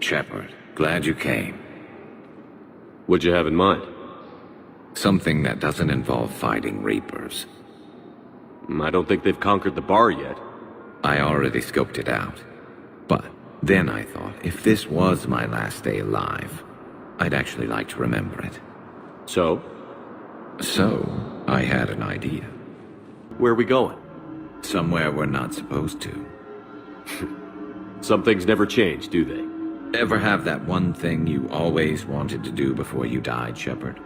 Shepard. Glad you came. What'd you have in mind? Something that doesn't involve fighting Reapers. I don't think they've conquered the bar yet. I already scoped it out. But then I thought, if this was my last day alive, I'd actually like to remember it. So? So, I had an idea. Where are we going? Somewhere we're not supposed to. Some things never change, do they? Ever have that one thing you always wanted to do before you died, Shepard?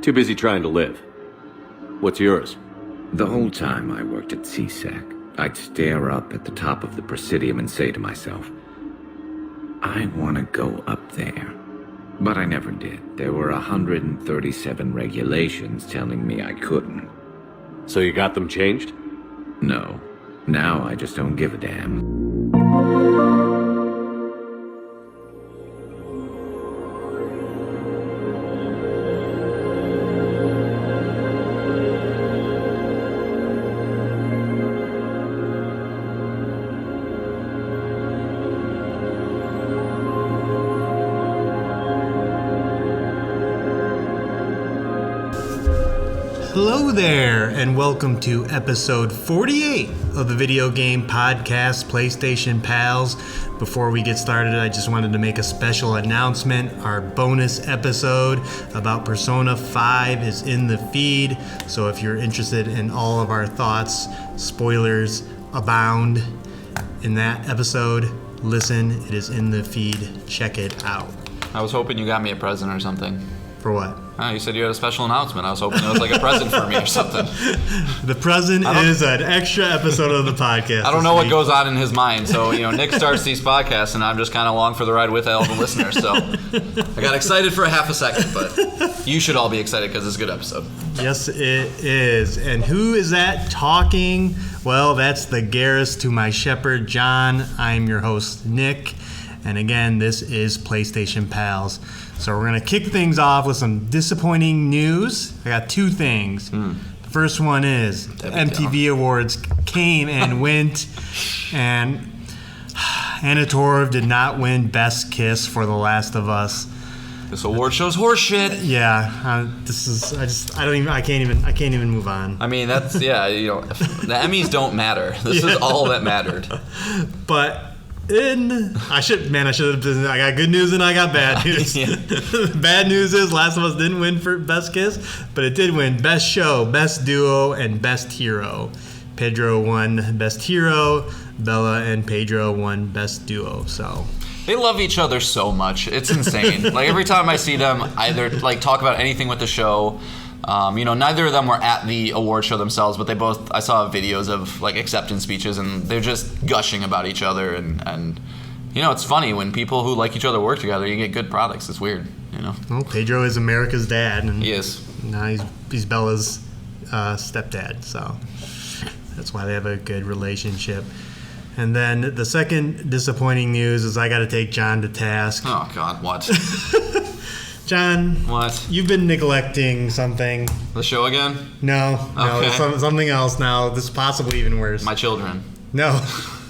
Too busy trying to live. What's yours? The whole time I worked at CSEC, I'd stare up at the top of the Presidium and say to myself, I want to go up there. But I never did. There were 137 regulations telling me I couldn't. So you got them changed? No. Now I just don't give a damn. Hello there, and welcome to episode 48 of the video game podcast, PlayStation Pals. Before we get started, I just wanted to make a special announcement. Our bonus episode about Persona 5 is in the feed, so if you're interested in all of our thoughts, spoilers abound in that episode. Listen, it is in the feed. Check it out. I was hoping you got me a present or something. For what? Oh, you said you had a special announcement. I was hoping it was like a present for me or something. The present is an extra episode of the podcast. I don't know what goes on in his mind. So, Nick starts these podcasts, and I'm just kind of along for the ride with all the listeners. So I got excited for a half a second, but you should all be excited because it's a good episode. Yes, it is. And who is that talking? Well, that's the Garrus to my Shepard, John. I'm your host, Nick. And again, this is PlayStation Pals. So we're going to kick things off with some disappointing news. I got two things. The first one is the MTV Awards came and went, and Anna Torv did not win Best Kiss for The Last of Us. This award show's horseshit. Yeah, I can't even move on. I mean, that's, the Emmys don't matter. This is all that mattered. But I got good news and I got bad news. Bad news is Last of Us didn't win for Best Kiss, but it did win Best Show, Best Duo, and Best Hero. Pedro won Best Hero, Bella and Pedro won Best Duo, so... They love each other so much. It's insane. Like, every time I see them either, talk about anything with the show... neither of them were at the award show themselves, but I saw videos of acceptance speeches, and they're just gushing about each other, and it's funny when people who like each other work together, you get good products. It's weird, Well, Pedro is America's dad, and he is. Now he's Bella's stepdad, so that's why they have a good relationship. And then the second disappointing news is I got to take John to task. Oh God, what? John, what? You've been neglecting something. The show again? No, okay. It's something else now. This is possibly even worse. My children. No.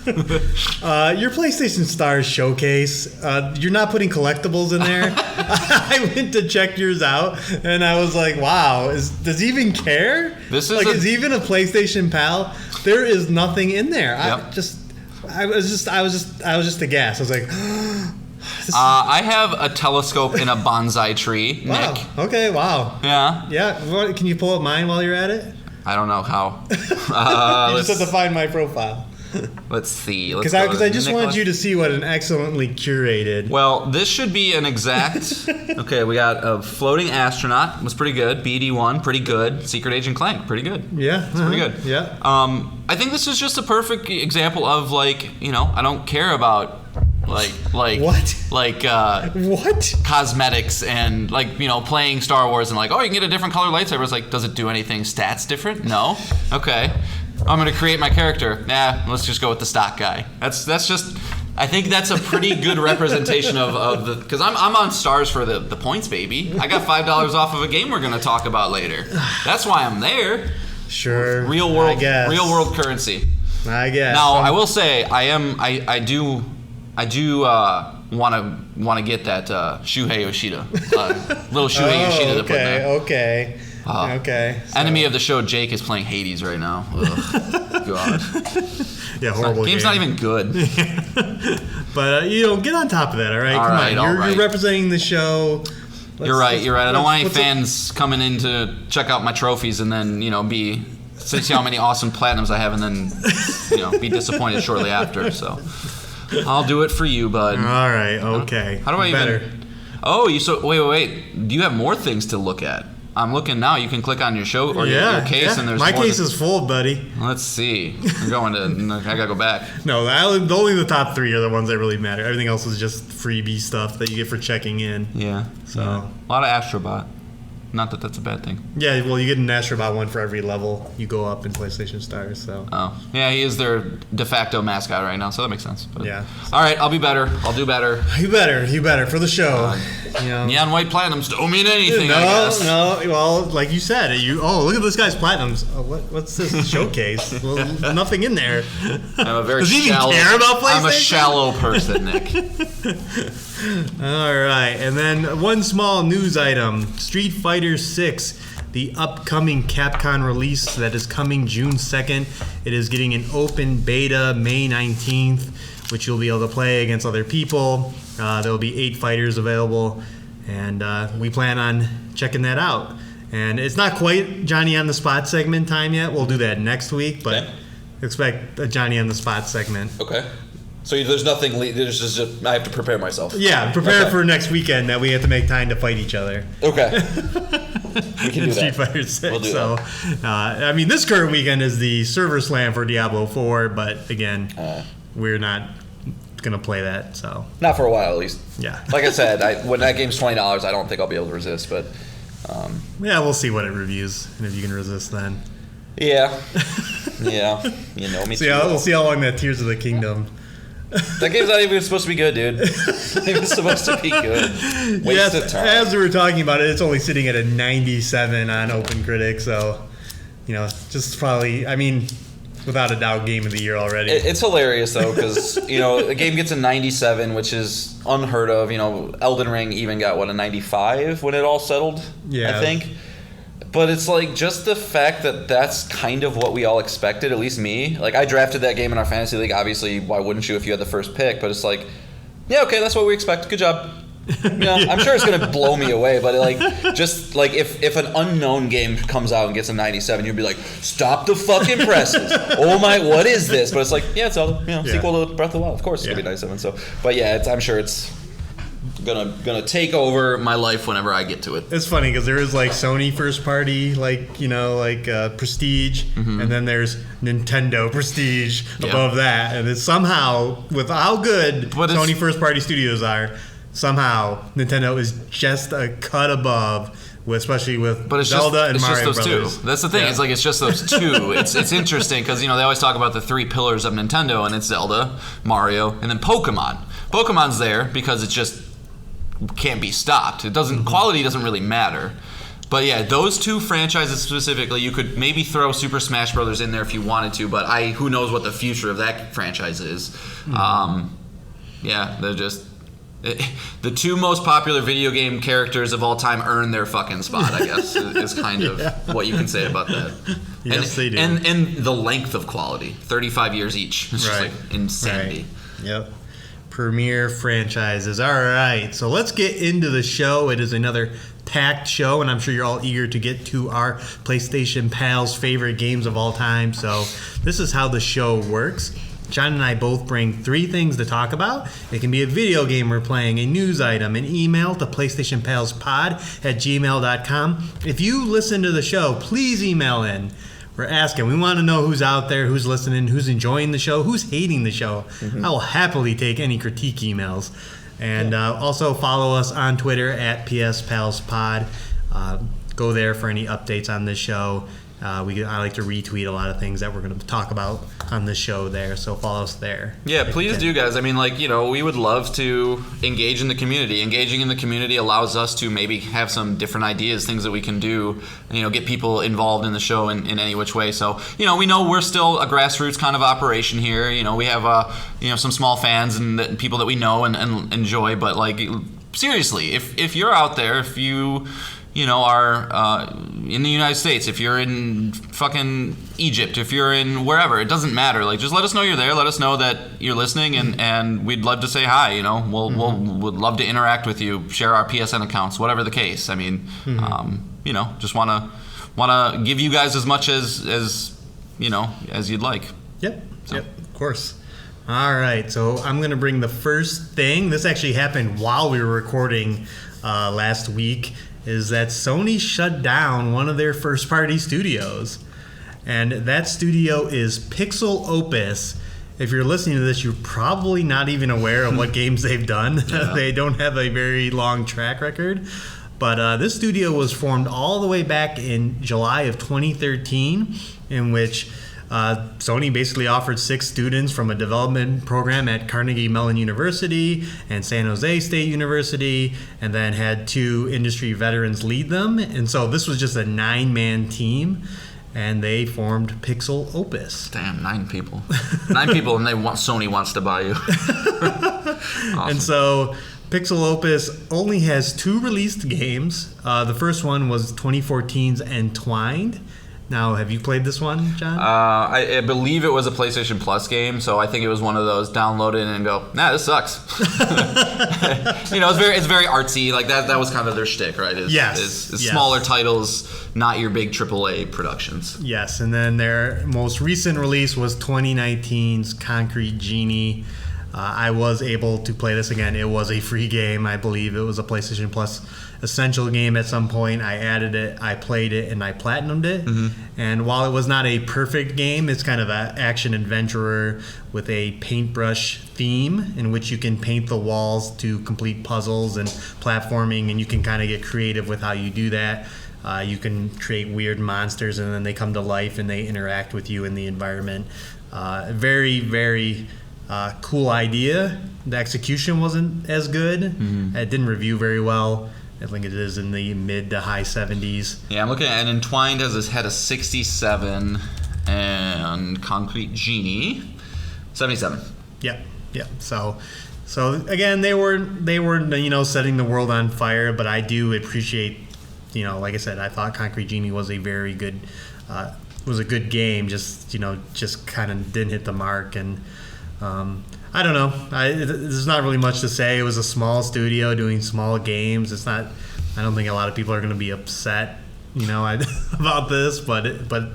Your PlayStation Stars Showcase, you're not putting collectibles in there. I went to check yours out, and I was like, wow, does he even care? This is is he even a PlayStation pal? There is nothing in there. Yep. I was just aghast. I was like, I have a telescope in a bonsai tree, wow. Nick. Okay, wow. Yeah. Yeah. Can you pull up mine while you're at it? I don't know how. You just have to find my profile. Let's see. Because I just wanted you to see what an excellently curated. Well, this should be an exact. Okay, we got a floating astronaut. Was pretty good. BD1, pretty good. Secret Agent Clank, pretty good. Yeah, it's pretty good. Yeah. I think this is just a perfect example of I don't care about what cosmetics and playing Star Wars and you can get a different color lightsaber. It's does it do anything stats different? No. Okay. I'm gonna create my character. Nah, let's just go with the stock guy. That's just. I think that's a pretty good representation of the, because I'm on Stars for the points, baby. I got $5 off of a game we're gonna talk about later. That's why I'm there. Sure. Real world currency. I guess. Now I will say I do want to get that Shuhei Yoshida, little Shuhei Yoshida to put in there. Okay. So. Enemy of the show Jake is playing Hades right now. Ugh. God. Yeah, horrible Game's not even good. But get on top of that, all right? Come on, you're representing the show. You're right. I don't want any fans coming in to check out my trophies and then see how many awesome platinums I have and then be disappointed shortly after. So I'll do it for you, bud. All right. Okay. How do I even? Oh, wait. Do you have more things to look at? I'm looking now. You can click on your show or your case, and there's my more case is full, buddy. Let's see. I'm going to. I gotta go back. No, only the top 3 are the ones that really matter. Everything else is just freebie stuff that you get for checking in. Yeah. So a lot of Astrobot. Not that that's a bad thing. Yeah, well, you get an Astrobot one for every level you go up in PlayStation Stars. So. Oh, yeah, he is their de facto mascot right now, so that makes sense. But, yeah. All right, I'll be better. I'll do better. You better for the show. Neon white platinums don't mean anything. No, I guess. No. Well, like you said, look at this guy's platinums. Oh, what's this showcase? Well, nothing in there. I'm a very Does he shallow. even care about PlayStation? I'm a shallow person, Nick. All right, and then one small news item: Street Fighter 6, the upcoming Capcom release that is coming June 2nd. It is getting an open beta May 19th, which you'll be able to play against other people. There will be 8 fighters available, and we plan on checking that out. And it's not quite Johnny on the Spot segment time yet. We'll do that next week, but expect a Johnny on the Spot segment. Okay. So there's nothing. There's just I have to prepare myself. Yeah, prepare for next weekend that we have to make time to fight each other. Okay. We can do Street that. Fighter 6. We'll do that. This current weekend is the server slam for Diablo 4, but again, we're not gonna play that. So not for a while, at least. Yeah. Like I said, when that game's $20, I don't think I'll be able to resist. But yeah, we'll see what it reviews and if you can resist then. Yeah. You know me. We'll see how long that Tears of the Kingdom. That game's not even supposed to be good, dude. It's not even supposed to be good. Waste of time. As we were talking about it, it's only sitting at a 97 on OpenCritic, so just probably, without a doubt, game of the year already. It's hilarious though, because the game gets a 97, which is unheard of. Elden Ring even got a 95 when it all settled. Yeah. I think. But it's just the fact that that's kind of what we all expected, at least me. I drafted that game in our fantasy league. Obviously, why wouldn't you if you had the first pick? But it's yeah, okay, that's what we expect. Good job. I'm sure it's going to blow me away. But if an unknown game comes out and gets a 97, you'd be like, stop the fucking presses. Oh my, what is this? But it's yeah, it's all sequel to Breath of the Wild. Of course, it's going to be 97. So, but yeah, I'm sure it's gonna take over my life whenever I get to it. It's funny because there is Sony first party, Prestige, and then there's Nintendo Prestige above that, and it's somehow, with how good Sony first party studios are, somehow Nintendo is just a cut above. Especially with Zelda and Mario Brothers. Just two. That's the thing. Yeah. It's just those two. It's interesting because they always talk about the 3 pillars of Nintendo, and it's Zelda, Mario, and then Pokemon. Pokemon's there because it just can't be stopped. It doesn't. Quality doesn't really matter. But yeah, those 2 franchises specifically, you could maybe throw Super Smash Brothers in there if you wanted to, but who knows what the future of that franchise is. Yeah, they're just. The 2 most popular video game characters of all time earn their fucking spot, I guess, is kind of what you can say about that. Yes, they do. And the length of quality, 35 years each. It's just insanity. Right. Yep. Premier franchises. All right, so let's get into the show. It is another packed show, and I'm sure you're all eager to get to our PlayStation Pals' favorite games of all time. So this is how the show works. John and I both bring 3 things to talk about. It can be a video game we're playing, a news item, an email to PlayStationPalsPod@gmail.com. If you listen to the show, please email in. We're asking. We want to know who's out there, who's listening, who's enjoying the show, who's hating the show. I will happily take any critique emails. And also follow us on Twitter @PSPalsPod. Go there for any updates on this show. I like to retweet a lot of things that we're going to talk about on the show there, so follow us there. Yeah, please do, guys. I mean, like, you know, we would love to engage in the community. Engaging in the community allows us to maybe have some different ideas, things that we can do, you know, get people involved in the show in any which way. So, you know, we know we're still a grassroots kind of operation here. You know, we have, you know, some small fans and people that we know and enjoy. But, like, seriously, if you're out there, if you know, are in the United States, if you're in fucking Egypt, if you're in wherever, it doesn't matter. Like, just let us know you're there. Let us know that you're listening, and we'd love to say hi. You know, we'd love to interact with you, share our PSN accounts, whatever the case. I mean, you know, just wanna give you guys as much as you know as you'd like. Yep, of course. All right, so I'm gonna bring the first thing. This actually happened while we were recording last week. Is that Sony shut down one of their first-party studios. And that studio is PixelOpus. If you're listening to this, you're probably not even aware of what games they've done. Yeah. They don't have a very long track record. But this studio was formed all the way back in July of 2013, in which Sony basically offered 6 students from a development program at Carnegie Mellon University and San Jose State University, and then had 2 industry veterans lead them. And so this was just a 9-man team, and they formed PixelOpus. Damn, 9 people. 9 people, and Sony wants to buy you. Awesome. And so PixelOpus only has 2 released games. The first one was 2014's Entwined. Now, have you played this one, John? I believe it was a PlayStation Plus game, so I think it was one of those download it and go, nah, this sucks. You know, it's very artsy. Like that was kind of their shtick, right? Yes. Smaller titles, not your big AAA productions. Yes, and then their most recent release was 2019's Concrete Genie. I was able to play this again. It was a free game. I believe it was a PlayStation Plus Essential game at some point. I added it, I played it, and I platinumed it. Mm-hmm. And while it was not a perfect game, it's kind of an action adventurer with a paintbrush theme in which you can paint the walls to complete puzzles and platforming, and you can kind of get creative with how you do that. You can create weird monsters, and then they come to life and they interact with you in the environment. Very, very cool idea. The execution wasn't as good. Mm-hmm. It didn't review very well. I think it is in the mid to high 70s. Yeah, I'm looking at it. Entwined had a 67, and Concrete Genie 77. Yep. So again, they were setting the world on fire, but I do appreciate, like I said, I thought Concrete Genie was a very good was a good game. Just kind of didn't hit the mark, and I don't know. There's not really much to say. It was a small studio doing small games. It's not. I don't think a lot of people are going to be upset, about this. But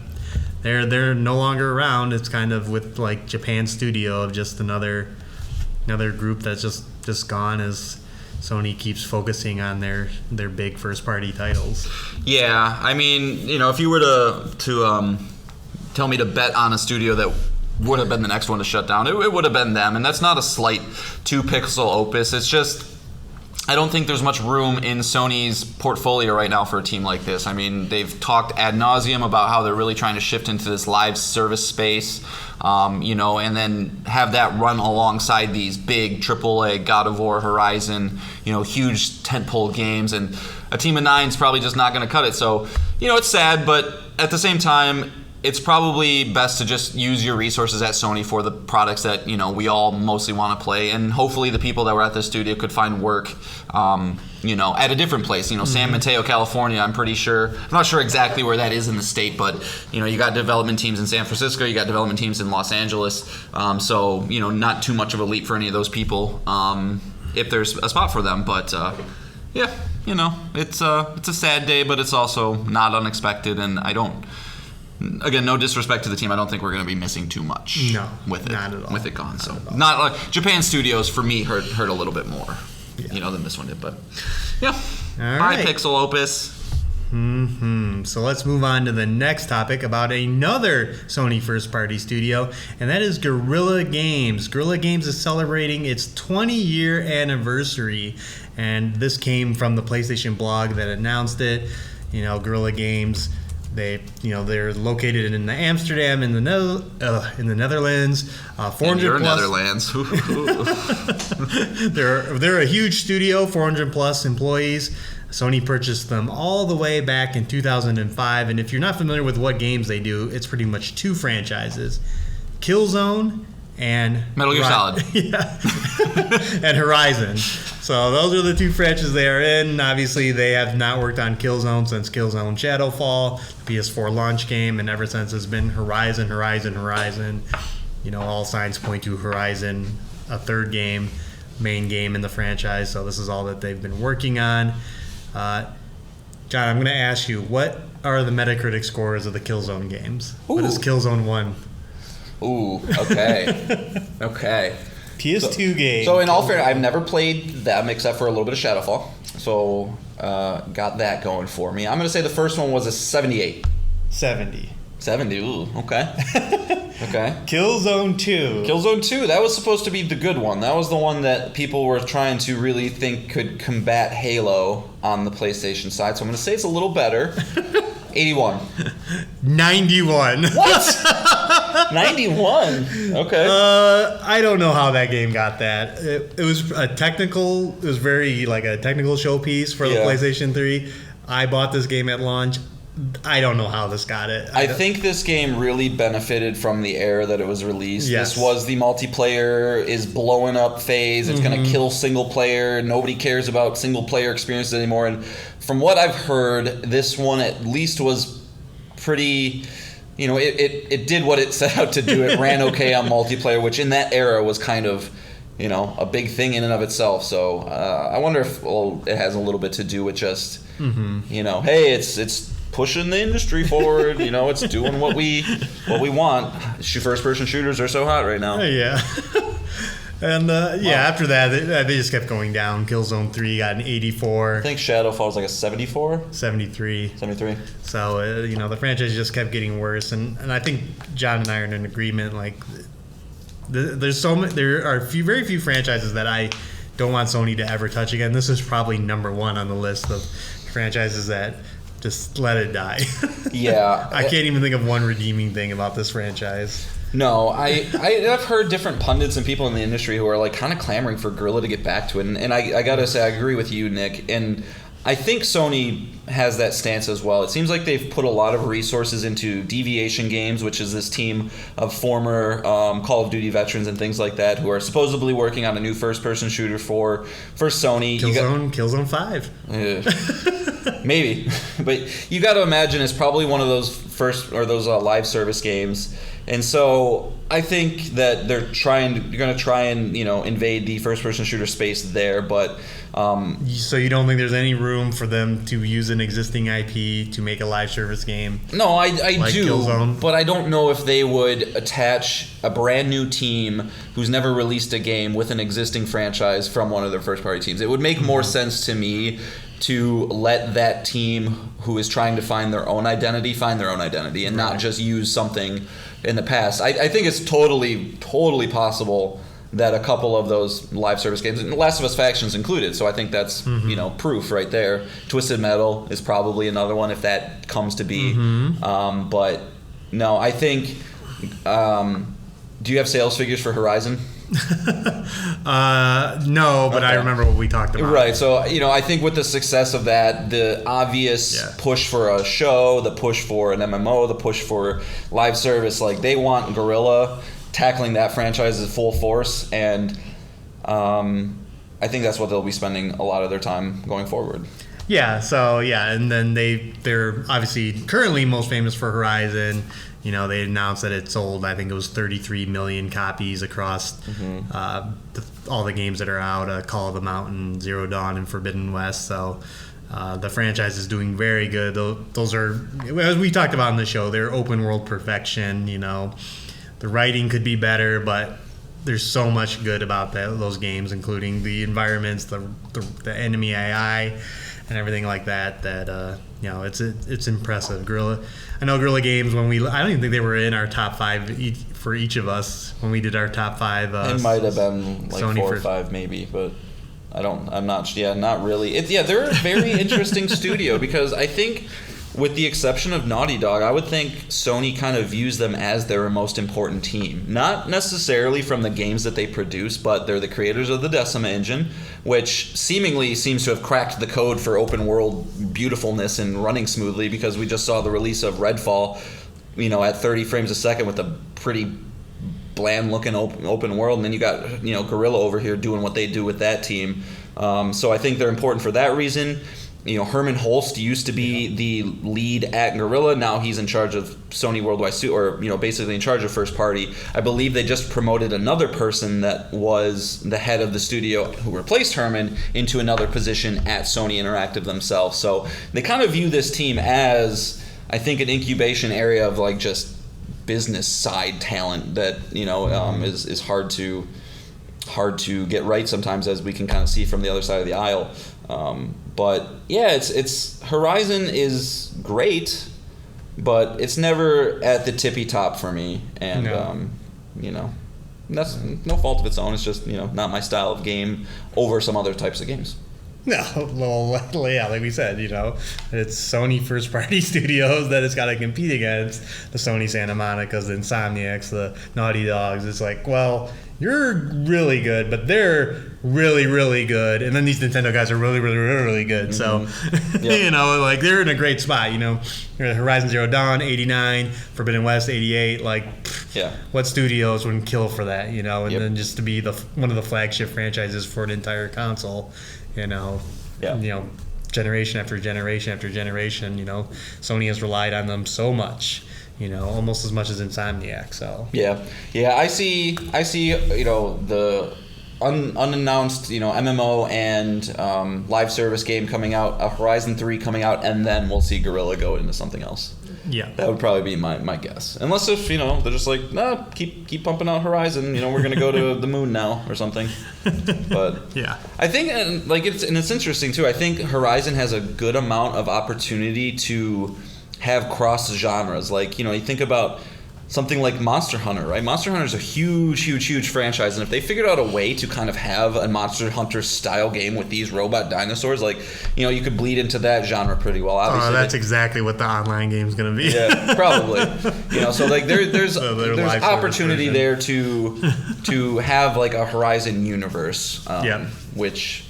they're no longer around. It's kind of with like Japan Studio of just another group that's just gone as Sony keeps focusing on their big first party titles. Yeah, I mean, if you were to tell me to bet on a studio that would have been the next one to shut down, it would have been them. And that's not a slight to PixelOpus. It's just, I don't think there's much room in Sony's portfolio right now for a team like this. I mean, they've talked ad nauseum about how they're really trying to shift into this live service space, and then have that run alongside these big AAA God of War, Horizon, huge tentpole games. And a team of 9 is probably just not going to cut it. So, it's sad, but at the same time, it's probably best to just use your resources at Sony for the products that we all mostly want to play, and hopefully the people that were at the studio could find work, at a different place. San Mateo, California. I'm not sure exactly where that is in the state, but you got development teams in San Francisco, you got development teams in Los Angeles. So not too much of a leap for any of those people if there's a spot for them. But yeah, it's a sad day, but it's also not unexpected, and I don't. Again, no disrespect to the team. I don't think we're going to be missing too much. No, with it, not at all. With it gone. Not like Japan Studios for me hurt a little bit more, than this one did. But yeah, all bye right. PixelOpus. So let's move on to the next topic about another Sony first-party studio, and that is Guerrilla Games. Guerrilla Games is celebrating its 20-year anniversary, and this came from the PlayStation blog that announced it. Guerrilla Games They're located in Amsterdam in the Netherlands. 400 Your plus. Netherlands. They're a huge studio, 400 plus employees. Sony purchased them all the way back in 2005. And if you're not familiar with what games they do, it's pretty much two franchises: Killzone and Metal Gear Solid. Yeah. And Horizon. So those are the two franchises they are in. Obviously, they have not worked on Killzone since Killzone Shadowfall, the PS4 launch game, and ever since it's been Horizon. All signs point to Horizon, a third game, main game in the franchise. So this is all that they've been working on. John, I'm going to ask you, what are the Metacritic scores of the Killzone games? Ooh. What is Killzone 1? Ooh, okay. Okay. PS2 game. So in all fairness, I've never played them except for a little bit of Shadowfall. So got that going for me. I'm going to say the first one was a 78. 70. 70, ooh, okay. Okay. Killzone 2. Killzone 2, that was supposed to be the good one. That was the one that people were trying to really think could combat Halo on the PlayStation side. So I'm going to say it's a little better. 81. 91. What? 91? Okay. I don't know how that game got that. It was a technical showpiece for the Yeah. PlayStation 3. I bought this game at launch. I don't know how this got it. I think this game really benefited from the era that it was released. Yes. This was the multiplayer is blowing up phase. It's going to kill single player. Nobody cares about single player experiences anymore. And from what I've heard, this one at least was pretty... it did what it set out to do. It ran okay on multiplayer, which in that era was kind of, a big thing in and of itself. So I wonder if it has a little bit to do with just, hey, it's pushing the industry forward. It's doing what we want. First-person shooters are so hot right now. Yeah. And after that, they just kept going down. Killzone 3 got an 84. I think Shadowfall was like a 74? 73. 73. So, the franchise just kept getting worse. And I think John and I are in agreement. Like, there are very few franchises that I don't want Sony to ever touch again. This is probably number one on the list of franchises that just let it die. Yeah. I can't even think of one redeeming thing about this franchise. No, I've heard different pundits and people in the industry who are like kind of clamoring for Guerrilla to get back to it. And I gotta say, I agree with you, Nick. And I think Sony has that stance as well. It seems like they've put a lot of resources into Deviation Games, which is this team of former Call of Duty veterans and things like that who are supposedly working on a new first-person shooter for Sony. Killzone 5. Maybe. But you got to imagine it's probably one of those live service games. And so I think that they're going to try and invade the first-person shooter space there, but... So you don't think there's any room for them to use an existing IP to make a live service game? No, I like do, Killzone? But I don't know if they would attach a brand new team who's never released a game with an existing franchise from one of their first-party teams. It would make more sense to me to let that team who is trying to find their own identity and not just use something in the past. I think it's totally possible that a couple of those live service games, and Last of Us Factions included, so I think that's proof right there. Twisted Metal is probably another one if that comes to be. But no, I think. Do you have sales figures for Horizon? No, but I remember what we talked about. Right, so I think with the success of that, the obvious push for a show, the push for an MMO, the push for live service, like they want Guerrilla tackling that franchise at full force, and I think that's what they'll be spending a lot of their time going forward. Yeah, and then they're obviously currently most famous for Horizon. They announced that it sold, I think it was 33 million copies across all the games that are out, Call of the Mountain, Zero Dawn, and Forbidden West. So the franchise is doing very good. Those are, as we talked about on the show, they're open world perfection. The writing could be better, but there's so much good about those games, including the environments, the enemy AI, and everything like that. It's impressive. I know Guerrilla Games, I don't even think they were in our top 5 for each of us when we did our top 5. It might have been like Sony 4 or 5 maybe, but not really. They're a very interesting studio because I think with the exception of Naughty Dog, I would think Sony kind of views them as their most important team. Not necessarily from the games that they produce, but they're the creators of the Decima engine, which seemingly seems to have cracked the code for open world beautifulness and running smoothly, because we just saw the release of Redfall, at 30 frames a second with a pretty bland looking open world, and then you got Guerrilla over here doing what they do with that team. So I think they're important for that reason. Herman Holst used to be the lead at Guerrilla. Now he's in charge of Sony Worldwide, or basically in charge of first party. I believe they just promoted another person that was the head of the studio who replaced Herman into another position at Sony Interactive themselves. So they kind of view this team as, I think, an incubation area of like just business side talent that is hard to get right sometimes, as we can kind of see from the other side of the aisle. But yeah, it's Horizon is great, but it's never at the tippy top for me, and that's no fault of its own. It's just not my style of game over some other types of games. No, well, yeah, like we said, it's Sony first-party studios that it's got to compete against the Sony Santa Monica's, the Insomniacs, the Naughty Dogs. It's like, well, you're really good, but they're really, really good, and then these Nintendo guys are really, really, really, really good. So, Yep. like they're in a great spot. Horizon Zero Dawn, 89, Forbidden West, 88. Like, Yeah. what studios wouldn't kill for that? And Yep. then just to be one of the flagship franchises for an entire console. Generation after generation after generation, Sony has relied on them so much, almost as much as Insomniac. So Yeah, I see. The unannounced, MMO and live service game coming out, a Horizon 3 coming out, and then we'll see Guerrilla go into something else. yeah, That would probably be my guess. Unless if, they're just like, nah, keep pumping out Horizon, we're going to go to the moon now or something. But yeah, I think, it's interesting too. I think Horizon has a good amount of opportunity to have cross genres. Like, you think about something like Monster Hunter, right? Monster Hunter is a huge, huge, huge franchise, and if they figured out a way to kind of have a Monster Hunter style game with these robot dinosaurs, like, you could bleed into that genre pretty well. Obviously, that's exactly what the online game is going to be. yeah, probably. So like there's live opportunity service version. there to have like a Horizon universe, which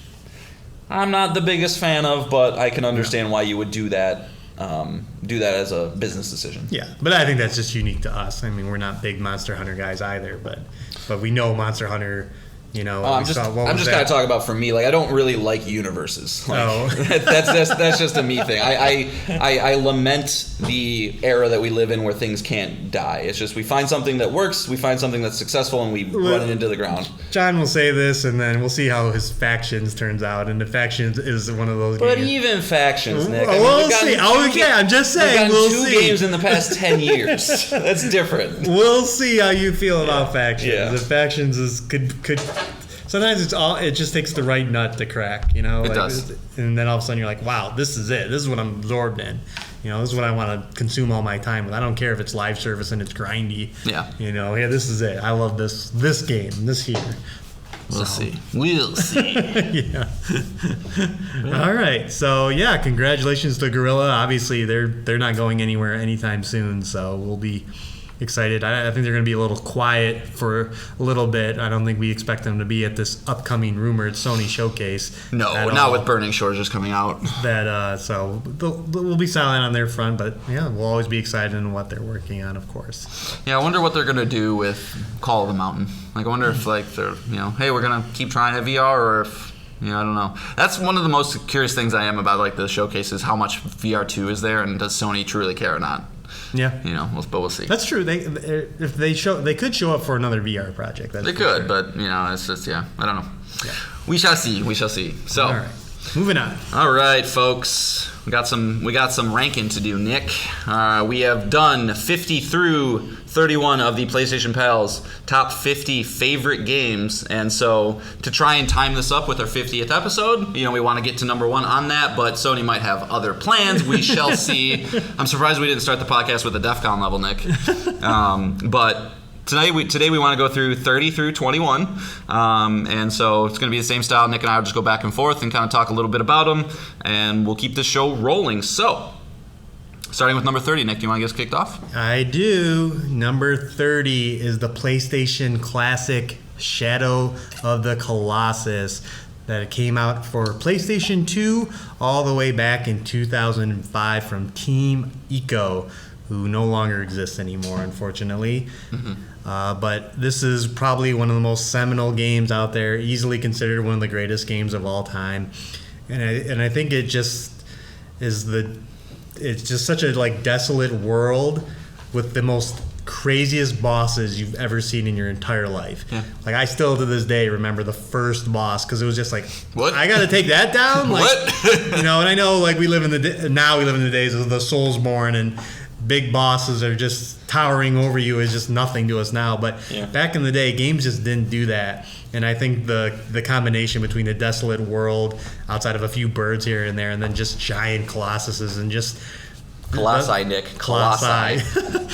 I'm not the biggest fan of, but I can understand why you would do that as a business decision. Yeah, but I think that's just unique to us. I mean, we're not big Monster Hunter guys either, but we know Monster Hunter. I'm just kind of talking about for me. Like, I don't really like universes. Like, that's just a me thing. I lament the era that we live in where things can't die. It's just we find something that works, we find something that's successful, and we run it into the ground. John will say this, and then we'll see how his Factions turns out. And the Factions is one of those But games. even Factions, Nick. We'll see. I'm just saying. We've We'll gotten two see. games in the past 10 years. That's different. We'll see how you feel about Factions. Yeah. The Factions could. Sometimes it just takes the right nut to crack, It does. And then all of a sudden you're like, wow, this is it. This is what I'm absorbed in. This is what I want to consume all my time with. I don't care if it's live service and it's grindy. Yeah. This is it. I love this game, this here. We'll see. We'll see. Yeah. All right. So yeah, congratulations to Guerrilla. Obviously, they're not going anywhere anytime soon. So we'll be excited. I think they're going to be a little quiet for a little bit. I don't think we expect them to be at this upcoming rumored Sony Showcase. No, not with Burning Shores just coming out. So we'll be silent on their front, but yeah, we'll always be excited in what they're working on, of course. Yeah, I wonder what they're going to do with Call of the Mountain. Like, I wonder if they're, hey, we're going to keep trying at VR, or if, I don't know. That's one of the most curious things I am about the showcase is how much VR2 is there, and does Sony truly care or not? Yeah, but we'll see. That's true. They could show up for another VR project. They could, but it's just I don't know. Yeah. We shall see. So, all right, moving on. All right, folks. We got some ranking to do, Nick. We have done 50 through 31 of the PlayStation Pals top 50 favorite games, and so to try and time this up with our 50th episode, we want to get to number 1 on that, but Sony might have other plans. We shall see. I'm surprised we didn't start the podcast with a DEF CON level, Nick. But Today we want to go through 30 through 21, and so it's going to be the same style. Nick and I will just go back and forth and kind of talk a little bit about them, and we'll keep the show rolling. So, Starting with number 30, Nick, do you want to get us kicked off? I do. Number 30 is the PlayStation Classic Shadow of the Colossus that came out for PlayStation 2 all the way back in 2005 from Team Ico, who no longer exists anymore, unfortunately. But this is probably one of the most seminal games out there, easily considered one of the greatest games of all time. And I think it just is it's just such a desolate world with the most craziest bosses you've ever seen in your entire life. Yeah. I still to this day remember the first boss because it was just what? I got to take that down. What? And I know we live in the days of the Soulsborne and big bosses are just towering over you is just nothing to us now. But back in the day, games just didn't do that. And I think the combination between a desolate world outside of a few birds here and there and then just giant colossuses and just Colossi, Nick. Colossi.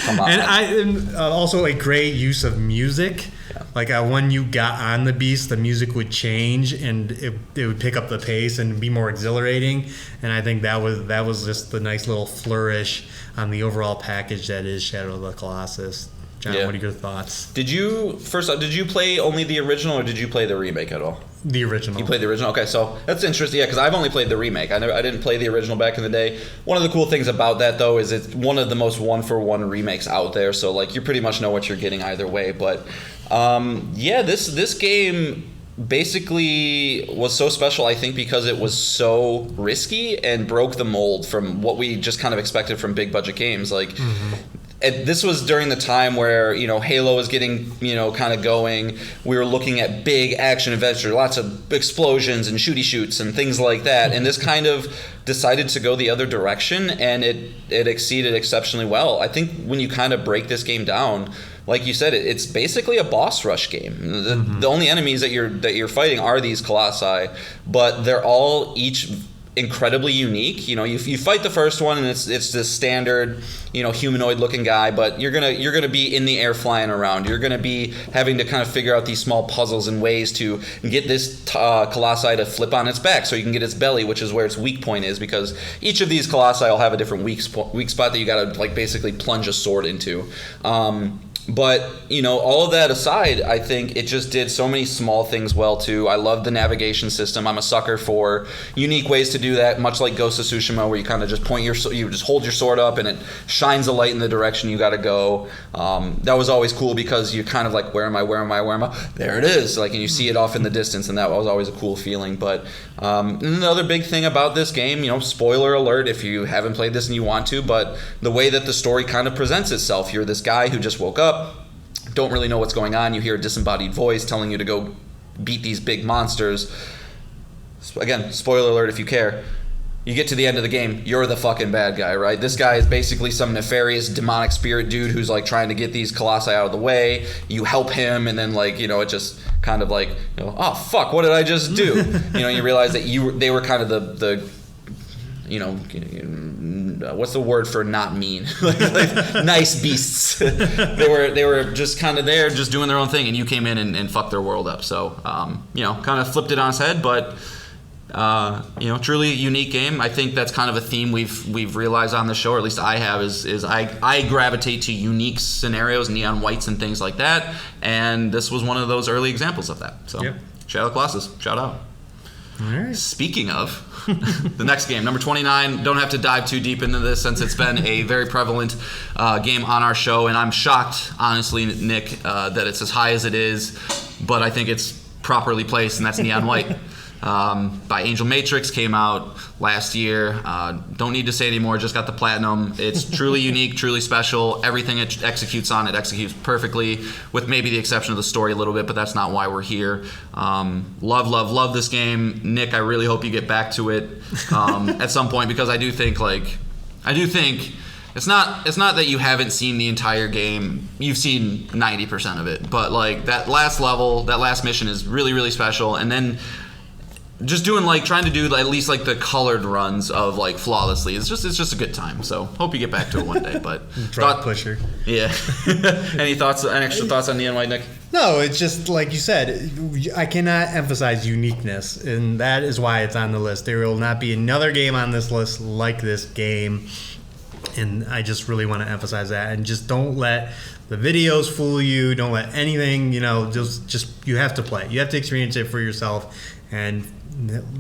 Come on. And also a great use of music. When you got on the beast, the music would change and it would pick up the pace and be more exhilarating. And I think that was just the nice little flourish on the overall package that is Shadow of the Colossus. John, what are your thoughts? Did you play only the original or did you play the remake at all? The original. You played the original? Okay, so that's interesting. Yeah, because I've only played the remake. I didn't play the original back in the day. One of the cool things about that, though, is it's one of the most one-for-one remakes out there. So, you pretty much know what you're getting either way. But, this game basically was so special, I think, because it was so risky and broke the mold from what we just kind of expected from big-budget games. And this was during the time where, Halo was getting, kind of going. We were looking at big action adventure, lots of explosions and shooty shoots and things like that. And this kind of decided to go the other direction, and it exceeded exceptionally well. I think when you kind of break this game down, like you said, it's basically a boss rush game. The only enemies that you're fighting are these colossi, but they're all each incredibly unique. You fight the first one and it's this standard, humanoid looking guy, but you're gonna be in the air flying around. You're gonna be having to kind of figure out these small puzzles and ways to get this colossi to flip on its back so you can get its belly, which is where its weak point is, because each of these colossi will have a different weak spot that you gotta basically plunge a sword into. But, all of that aside, I think it just did so many small things well, too. I love the navigation system. I'm a sucker for unique ways to do that, much like Ghost of Tsushima, where you kind of just you just hold your sword up and it shines a light in the direction you got to go. That was always cool because you're kind of like, where am I? There it is. And you see it off in the distance, and that was always a cool feeling. But another big thing about this game, spoiler alert if you haven't played this and you want to, but the way that the story kind of presents itself. You're this guy who just woke up, don't really know what's going on. You hear a disembodied voice telling you to go beat these big monsters. Again, spoiler alert if you care. You get to the end of the game, you're the fucking bad guy, right? This guy is basically some nefarious demonic spirit dude who's trying to get these colossi out of the way. You help him, and then it just kind of oh fuck, what did I just do? You realize that they were kind of the what's the word for not mean? Nice beasts. they were just kind of there, just doing their own thing, and you came in and fucked their world up. So kind of flipped it on its head, but truly unique game. I think that's kind of a theme we've realized on the show, or at least I have, is I gravitate to unique scenarios, neon whites and things like that, and this was one of those early examples of that. So Shadow of the Colossus, shout out. All right. Speaking of the next game, number 29, don't have to dive too deep into this since it's been a very prevalent game on our show, and I'm shocked, honestly, Nick, that it's as high as it is, but I think it's properly placed, and that's Neon White. By Angel Matrix, came out last year. Don't need to say anymore, just got the platinum. It's truly unique, truly special. Everything it executes perfectly, with maybe the exception of the story a little bit, but that's not why we're here. Love this game. Nick, I really hope you get back to it at some point, because I do think it's not that you haven't seen the entire game. You've seen 90% of it, but that last level, that last mission is really, really special. And then just doing trying to do at least the colored runs of flawlessly. It's just a good time. So hope you get back to it one day. But drop pusher. Yeah. Any extra thoughts on Neon White, Nick? No, it's just like you said. I cannot emphasize uniqueness, and that is why it's on the list. There will not be another game on this list like this game. And I just really want to emphasize that. And just don't let the videos fool you. Don't let anything, just you have to play. You have to experience it for yourself and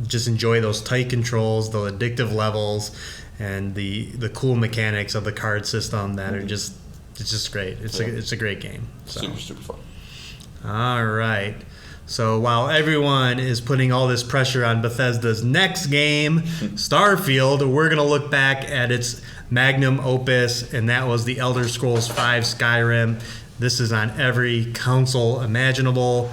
just enjoy those tight controls, the addictive levels, and the cool mechanics of the card system that are just, it's just great. It's a great game. So. Super fun. All right. So while everyone is putting all this pressure on Bethesda's next game, Starfield, we're going to look back at its magnum opus, and that was the Elder Scrolls V Skyrim. This is on every console imaginable,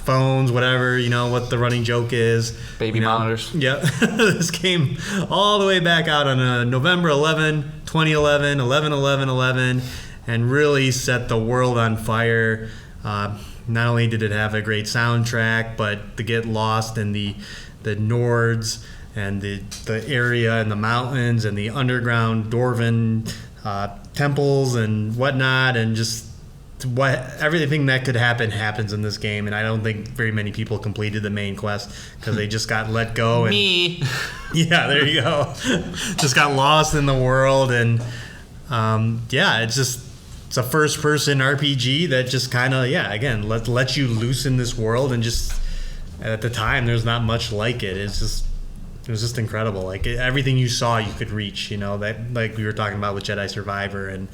phones, whatever, what the running joke is. Baby monitors. Yep. This came all the way back out on November 11, 2011, 11/11/11, and really set the world on fire. Not only did it have a great soundtrack, but to get lost in the Nords and the area and the mountains and the underground Dwarven temples and whatnot, and just everything that could happen happens in this game. And I don't think very many people completed the main quest because they just got let go. And, Me. Yeah, there you go. Just got lost in the world, and it's a first-person RPG that just kind of, again, let you loose in this world, and just at the time, there's not much like it. It was just incredible. Like everything you saw, you could reach. That like we were talking about with Jedi Survivor and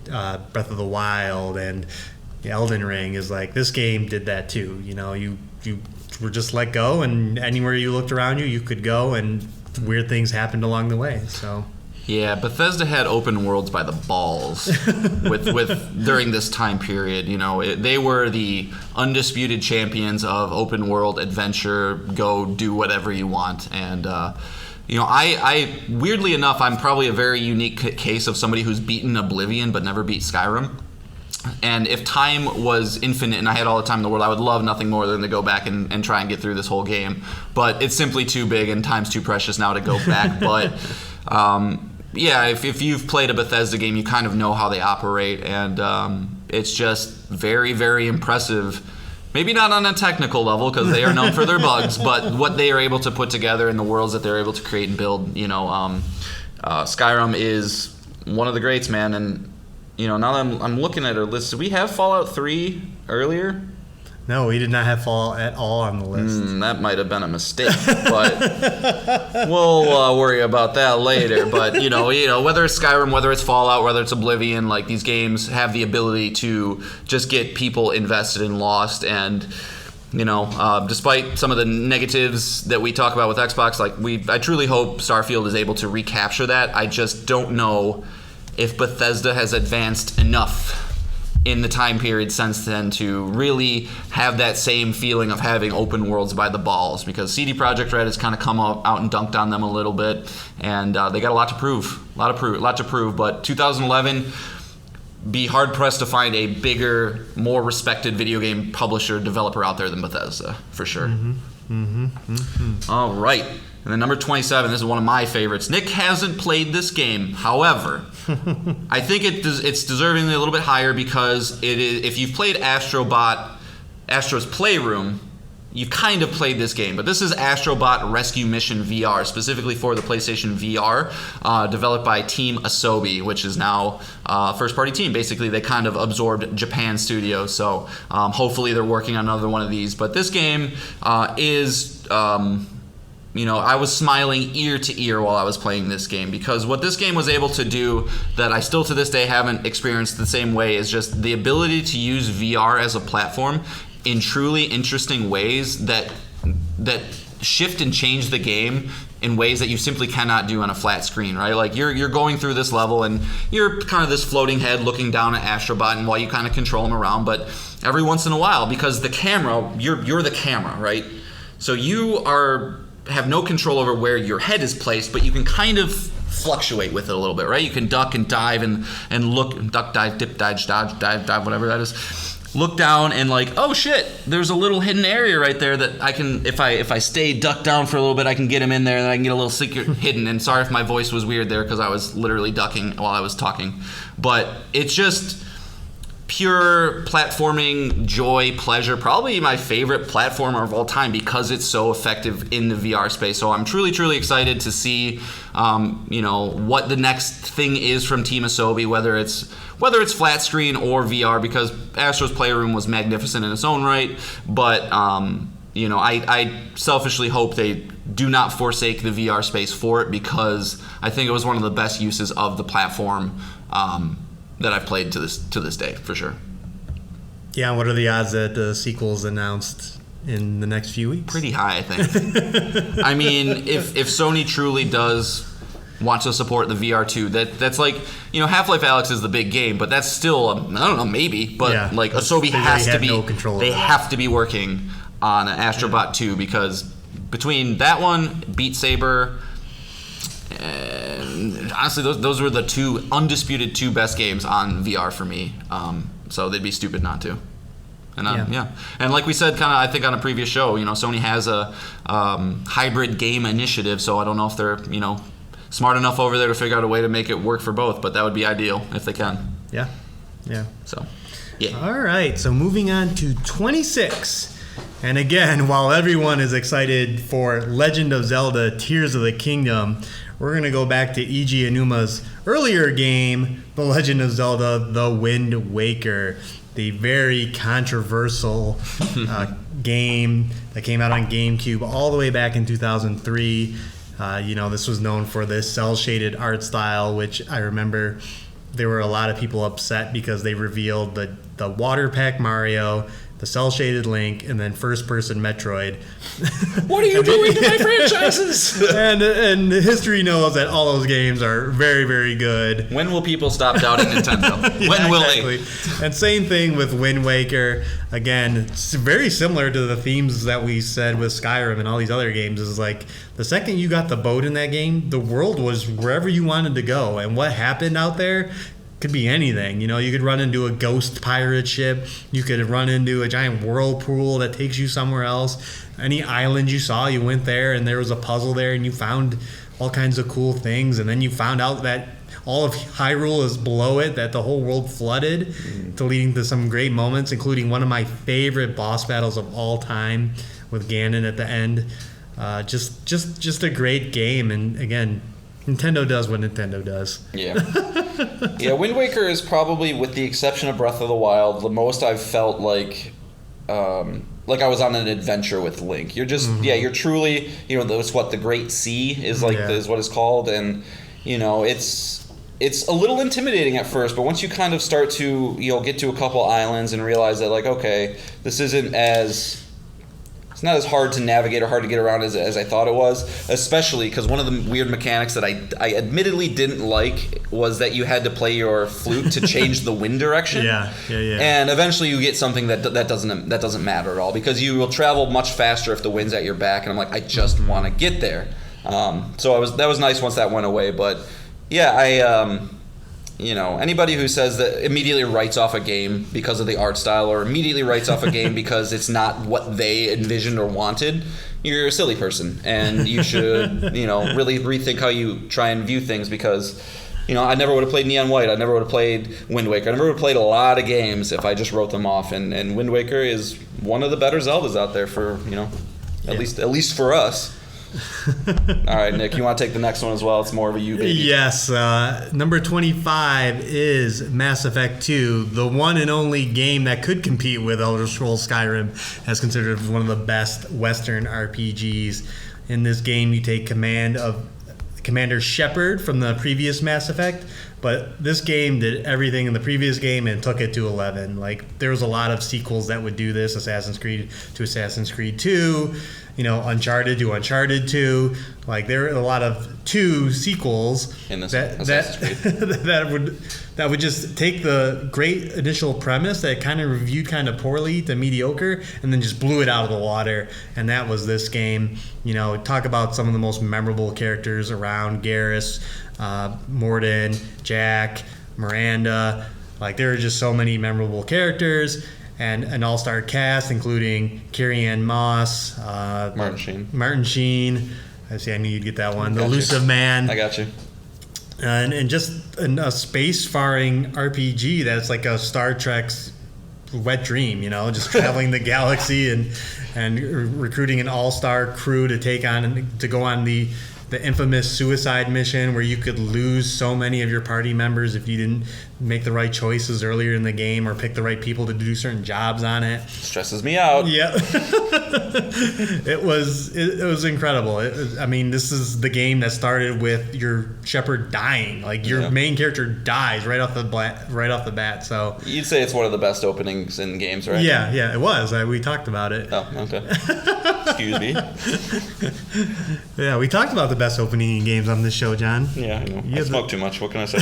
Breath of the Wild and Elden Ring is like this game did that too. You were just let go, and anywhere you looked around you could go, and weird things happened along the way. So. Yeah, Bethesda had open worlds by the balls with during this time period. They were the undisputed champions of open world adventure. Go do whatever you want, and I weirdly enough, I'm probably a very unique case of somebody who's beaten Oblivion but never beat Skyrim. And if time was infinite and I had all the time in the world, I would love nothing more than to go back and try and get through this whole game. But it's simply too big and time's too precious now to go back. But if you've played a Bethesda game, you kind of know how they operate, and it's just very, very impressive. Maybe not on a technical level because they are known for their bugs, but what they are able to put together in the worlds that they're able to create and build. Skyrim is one of the greats, man. And now that I'm looking at our list, did we have Fallout 3 earlier? No, we did not have Fallout at all on the list. That might have been a mistake, but we'll worry about that later. But whether it's Skyrim, whether it's Fallout, whether it's Oblivion, like these games have the ability to just get people invested and lost. And despite some of the negatives that we talk about with Xbox, I truly hope Starfield is able to recapture that. I just don't know if Bethesda has advanced enough in the time period since then to really have that same feeling of having open worlds by the balls, because CD Projekt Red has kind of come out and dunked on them a little bit, and they got a lot to prove. But 2011, be hard pressed to find a bigger, more respected video game publisher developer out there than Bethesda, for sure. All right. And then number 27, this is one of my favorites. Nick hasn't played this game. However, I think it's deservingly a little bit higher because it is. If you've played Astro's Playroom, you've kind of played this game. But this is Astrobot Rescue Mission VR, specifically for the PlayStation VR, developed by Team Asobi, which is now a first-party team. Basically, they kind of absorbed Japan Studios, so hopefully they're working on another one of these. But this game is... I was smiling ear to ear while I was playing this game, because what this game was able to do that I still to this day haven't experienced the same way is just the ability to use VR as a platform in truly interesting ways that shift and change the game in ways that you simply cannot do on a flat screen, right? Like you're going through this level and you're kind of this floating head looking down at Astrobot, and while you kind of control him around, but every once in a while, because the camera, you're the camera, right? So you have no control over where your head is placed, but you can kind of fluctuate with it a little bit, right? You can duck and dive and look, duck, dive, dip, dodge, dive, whatever that is. Look down and oh shit, there's a little hidden area right there that I can, if I stay ducked down for a little bit, I can get him in there and I can get a little secret hidden. And sorry if my voice was weird there because I was literally ducking while I was talking. But it's just pure platforming joy, pleasure, probably my favorite platformer of all time because it's so effective in the VR space. So I'm truly excited to see what the next thing is from Team Asobi, whether it's flat screen or VR, because Astro's Playroom was magnificent in its own right, but I selfishly hope they do not forsake the VR space for it, because I think it was one of the best uses of the platform that I've played to this day, for sure. Yeah, what are the odds that the sequel's announced in the next few weeks? Pretty high, I think. I mean, if Sony truly does want to support the VR too, that's like, Half-Life Alyx is the big game, but that's still, I don't know, maybe, but yeah, Asobi has to be, no control they of have to be working on Astrobot 2, because between that one, Beat Saber, and honestly, those were the undisputed two best games on VR for me. So they'd be stupid not to. And and like we said, kind of, I think on a previous show, Sony has a hybrid game initiative. So I don't know if they're smart enough over there to figure out a way to make it work for both, but that would be ideal if they can. Yeah. So, yeah. All right. So moving on to 26. And again, while everyone is excited for Legend of Zelda Tears of the Kingdom, we're going to go back to Eiji Aonuma's earlier game, The Legend of Zelda The Wind Waker, the very controversial game that came out on GameCube all the way back in 2003. This was known for this cel-shaded art style, which I remember there were a lot of people upset because they revealed the Water Pack Mario, the cel-shaded Link, and then first-person Metroid. What are you doing to my franchises? and history knows that all those games are very, very good. When will people stop doubting Nintendo? When will they? And same thing with Wind Waker. Again, it's very similar to the themes that we said with Skyrim and all these other games. Is like the second you got the boat in that game, the world was wherever you wanted to go. And what happened out there could be anything. You could run into a ghost pirate ship. You could run into a giant whirlpool that takes you somewhere else. Any island you saw, you went there and there was a puzzle there and you found all kinds of cool things. And then you found out that all of Hyrule is below it, that the whole world flooded, leading to some great moments, including one of my favorite boss battles of all time with Ganon at the end. Just a great game. And again, Nintendo does what Nintendo does. Yeah. Yeah, Wind Waker is probably, with the exception of Breath of the Wild, the most I've felt like I was on an adventure with Link. You're just, you're truly, that's what the Great Sea is is what it's called. And, it's a little intimidating at first, but once you kind of start to, get to a couple islands and realize that, okay, this isn't it's not as hard to navigate or hard to get around as I thought it was, especially because one of the weird mechanics that I admittedly didn't like was that you had to play your flute to change the wind direction. Yeah. And eventually you get something that doesn't matter at all, because you will travel much faster if the wind's at your back, and I'm like, I just want to get there. So that was nice once that went away, but yeah, anybody who says that immediately writes off a game because of the art style, or immediately writes off a game because it's not what they envisioned or wanted, you're a silly person, and you should, really rethink how you try and view things, because, I never would have played Neon White, I never would have played Wind Waker, I never would have played a lot of games if I just wrote them off, and Wind Waker is one of the better Zeldas out there for, at least for us. All right, Nick, you want to take the next one as well? It's more of a you baby. Yes. Number 25 is Mass Effect 2, the one and only game that could compete with Elder Scrolls Skyrim, as considered one of the best Western RPGs. In this game, you take command of Commander Shepard from the previous Mass Effect, but this game did everything in the previous game and took it to 11. There was a lot of sequels that would do this, Assassin's Creed to Assassin's Creed 2, Uncharted to Uncharted 2. There were a lot of 2 sequels in this that would just take the great initial premise that kind of reviewed kind of poorly to mediocre, and then just blew it out of the water. And that was this game. Talk about some of the most memorable characters around: Garrus, Mordin, Jack, Miranda. There are just so many memorable characters. And an all-star cast, including Carrie-Anne Moss, Martin Sheen. I knew you'd get that one. The Got Elusive you. Man. I got you. and just a space-faring RPG that's like a Star Trek's wet dream, just traveling the galaxy and recruiting an all-star crew to go on the infamous suicide mission where you could lose so many of your party members if you didn't make the right choices earlier in the game or pick the right people to do certain jobs on it. Stresses me out. Yeah. It was incredible. This is the game that started with your Shepard dying. Like your main character dies right off the bat. So you'd say it's one of the best openings in games, right? Yeah, it was. We talked about it. Oh, okay. Excuse me. Yeah, we talked about the best opening in games on this show, John. Yeah, I know. I smoke too much. What can I say?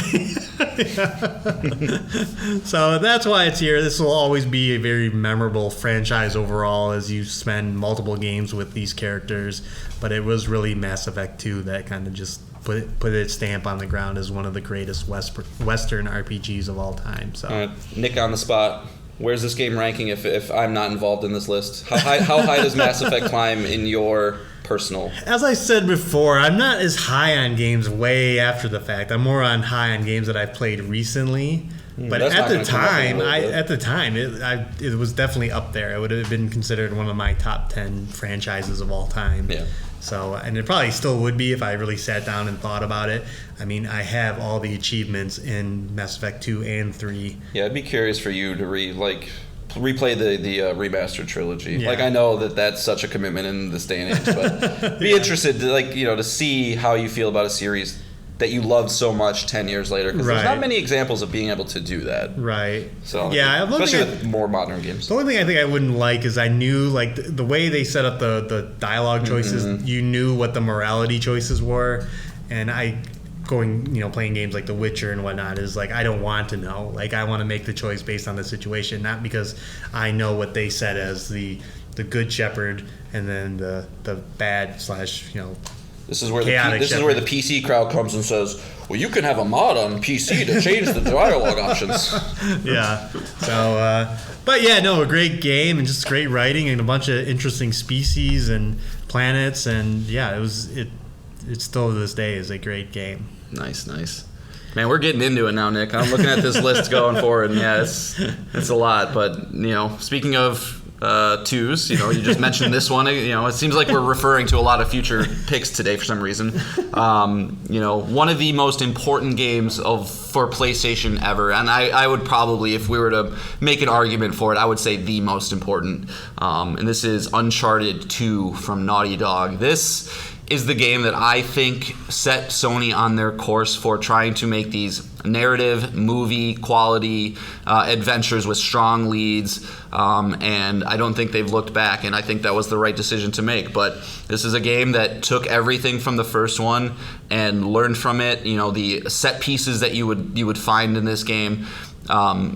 So that's why it's here. This will always be a very memorable franchise overall as you spend multiple games with these characters. But it was really Mass Effect 2 that kind of just put its stamp on the ground as one of the greatest Western RPGs of all time. So, all right, Nick on the spot. Where's this game ranking if I'm not involved in this list? How high does Mass Effect climb in your personal? As I said before, I'm not as high on games way after the fact. I'm more high on games that I've played recently. But at the time, it was definitely up there. It would have been considered one of my top 10 franchises of all time. Yeah. So, and it probably still would be if I really sat down and thought about it. I mean, I have all the achievements in Mass Effect 2 and 3. Yeah, I'd be curious for you to replay the remastered trilogy. Yeah. Like, I know that's such a commitment in this day and age, but be interested to see how you feel about a series that you loved so much 10 years later, because there's not many examples of being able to do that. Right. So yeah, especially with more modern games. The only thing I think I wouldn't like is I knew like the way they set up the dialogue choices, you knew what the morality choices were, and playing games like The Witcher and whatnot is like I don't want to know. Like I want to make the choice based on the situation, not because I know what they said as the good shepherd and then the bad / This is where the PC crowd comes and says, "Well, you can have a mod on PC to change the dialogue options." Yeah. So, but yeah, no, a great game and just great writing and a bunch of interesting species and planets, and yeah, it still to this day is a great game. Nice. Man, we're getting into it now, Nick. I'm looking at this list going forward, and yeah, it's a lot. But speaking of twos, you just mentioned this one. It seems like we're referring to a lot of future picks today for some reason. One of the most important games for PlayStation ever, and I would probably, if we were to make an argument for it, I would say the most important. And this is Uncharted 2 from Naughty Dog. This is the game that I think set Sony on their course for trying to make these narrative, movie quality adventures with strong leads, and I don't think they've looked back, and I think that was the right decision to make. But this is a game that took everything from the first one and learned from it. The set pieces that you would find in this game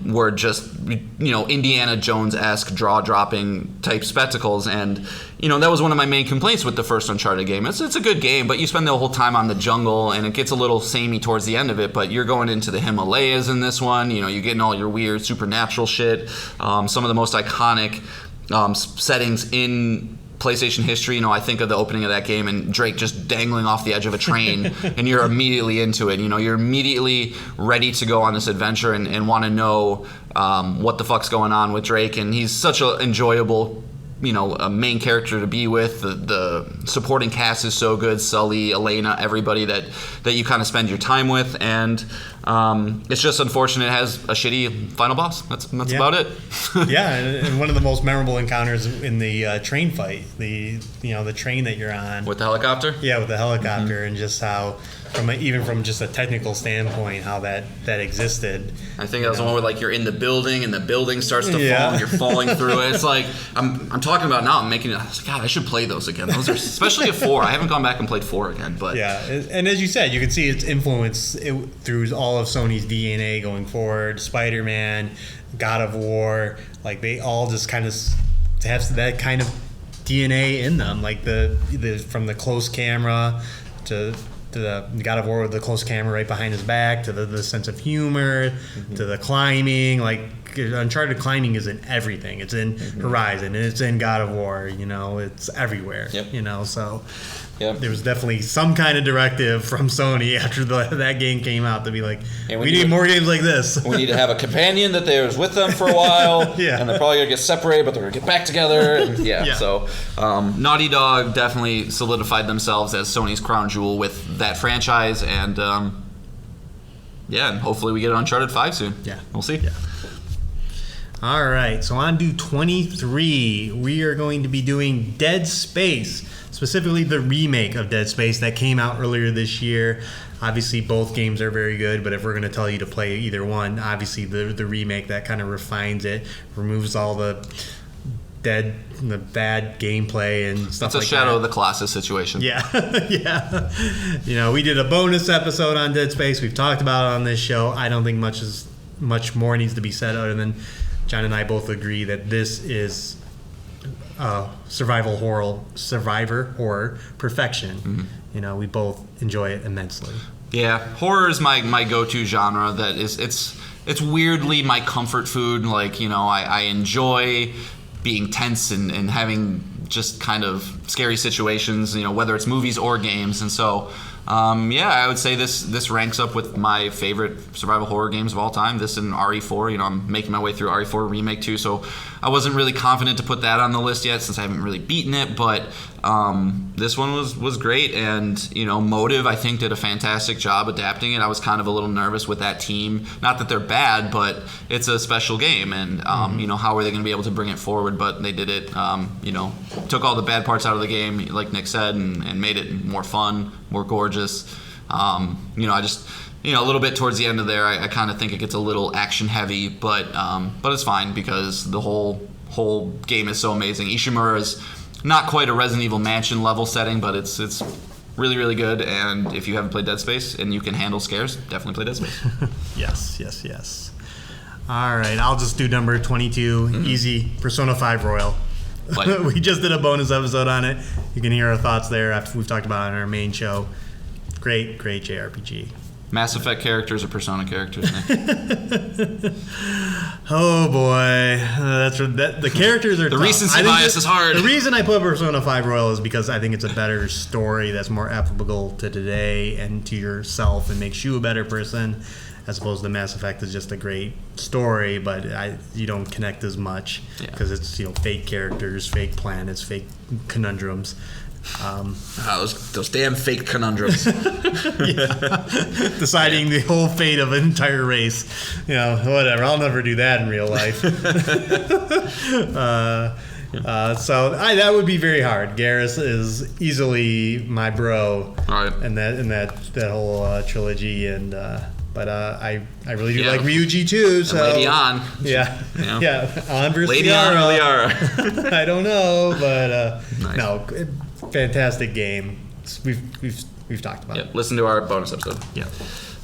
were just Indiana Jones-esque jaw-dropping type spectacles, and that was one of my main complaints with the first Uncharted game. It's a good game, but you spend the whole time on the jungle, and it gets a little samey towards the end of it. But you're going into the Himalayas in this one. You're getting all your weird supernatural shit. Some of the most iconic settings in PlayStation history. I think of the opening of that game and Drake just dangling off the edge of a train, and you're immediately into it. You're immediately ready to go on this adventure and want to know what the fuck's going on with Drake. And he's such an enjoyable, a main character to be with. The supporting cast is so good. Sully, Elena, everybody that you kind of spend your time with. And it's just unfortunate it has a shitty final boss. That's about it. Yeah, and one of the most memorable encounters in the train fight, the train that you're on with the helicopter. Yeah, with the helicopter, and just how from just a technical standpoint, how that existed. I think that was the one where you're in the building and the building starts to fall and you're falling through it. It's like I'm talking about now. I'm making it. God, I should play those again. Those are especially at 4. I haven't gone back and played 4 again, but yeah. And as you said, you can see its influence through all of Sony's DNA going forward. Spider-Man, God of War, they all just kind of have that kind of DNA in them. Like the from the close camera to the God of War with the close camera right behind his back, to the sense of humor, to the climbing. Uncharted climbing is in everything. It's in Horizon, and it's in God of War. It's everywhere. Yep. So Yep. there was definitely some kind of directive from Sony after that game came out to be like, And we need more games like this. We need to have a companion that was with them for a while. Yeah. And they're probably gonna get separated, but they're gonna get back together. And Yeah. So Naughty Dog definitely solidified themselves as Sony's crown jewel with that franchise, and and hopefully we get Uncharted 5 soon. Yeah. We'll see. Yeah. All right, so on to 23. We are going to be doing Dead Space, specifically the remake of Dead Space that came out earlier this year. Obviously, both games are very good, but if we're going to tell you to play either one, obviously the remake that kind of refines it, removes all the bad gameplay and stuff like that. It's a Shadow of the Colossus situation. Yeah, yeah. We did a bonus episode on Dead Space. We've talked about it on this show. I don't think much more needs to be said other than John and I both agree that this is survivor horror perfection. We both enjoy it immensely. Yeah, horror is my go-to genre. That is, it's weirdly my comfort food. Like, I enjoy being tense and having just kind of scary situations, whether it's movies or games. And so, I would say this ranks up with my favorite survival horror games of all time. This and RE4. I'm making my way through RE4 Remake too, so I wasn't really confident to put that on the list yet since I haven't really beaten it. But this one was great, and Motive I think did a fantastic job adapting it. I was kind of a little nervous with that team. Not that they're bad, but it's a special game, and how are they going to be able to bring it forward? But they did it. Took all the bad parts out of the game, like Nick said, and made it more fun, more gorgeous. I just a little bit towards the end of there, I kind of think it gets a little action heavy, but it's fine because the whole game is so amazing. Ishimura is not quite a Resident Evil Mansion level setting, but it's really, really good. And if you haven't played Dead Space and you can handle scares, definitely play Dead Space. Yes. All right, I'll just do number 22. Easy. Persona 5 Royal. We just did a bonus episode on it. You can hear our thoughts there after we've talked about it on our main show. Great JRPG. Mass Effect characters or Persona characters, Nick? Oh boy, the characters are the tough. recency bias is hard. The reason I put Persona 5 Royal is because I think it's a better story that's more applicable to today and to yourself and makes you a better person, as opposed to Mass Effect is just a great story, but you don't connect as much because it's fake characters, fake planets, fake conundrums. Those damn fake conundrums. Deciding the whole fate of an entire race. Whatever. I'll never do that in real life. So that would be very hard. Garrus is easily my bro. All right. in that whole trilogy, and but I really do like Ryuji too. So Lady On. Yeah. On versus Lady On or Liara. I don't know, but Nice. no. Fantastic game. We've talked about it. Listen to our bonus episode. Yeah.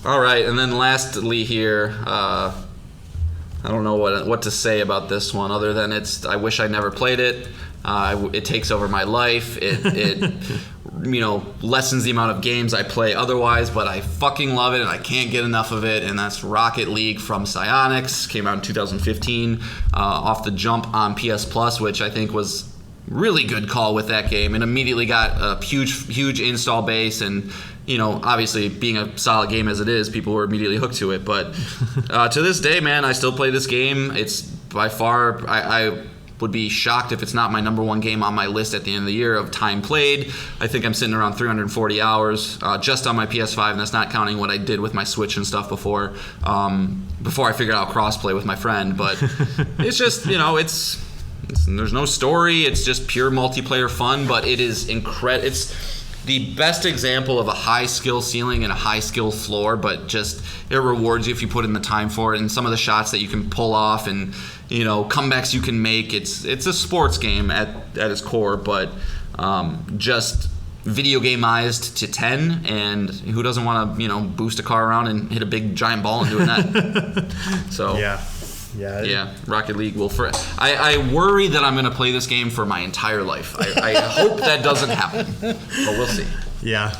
All right, and then lastly here, I don't know what to say about this one other than I wish I never played it. It takes over my life. It lessens the amount of games I play otherwise, but I fucking love it and I can't get enough of it, and that's Rocket League from Psyonix. Came out in 2015 off the jump on PS Plus, which I think was really good call with that game, and immediately got a huge install base, and obviously being a solid game as it is, people were immediately hooked to it. But to this day, man, I still play this game. It's by far, I would be shocked if it's not my number one game on my list at the end of the year of time played. I think I'm sitting around 340 hours just on my PS5, and that's not counting what I did with my Switch and stuff before I figured out crossplay with my friend. But it's just there's no story. It's just pure multiplayer fun, but it is incredible. It's the best example of a high skill ceiling and a high skill floor, but just it rewards you if you put in the time for it, and some of the shots that you can pull off and comebacks you can make. It's a sports game at its core, but just video gameized to 10, and who doesn't want to boost a car around and hit a big giant ball and do a net? So yeah, Rocket League will. I worry that I'm going to play this game for my entire life. I hope that doesn't happen, but we'll see. Yeah.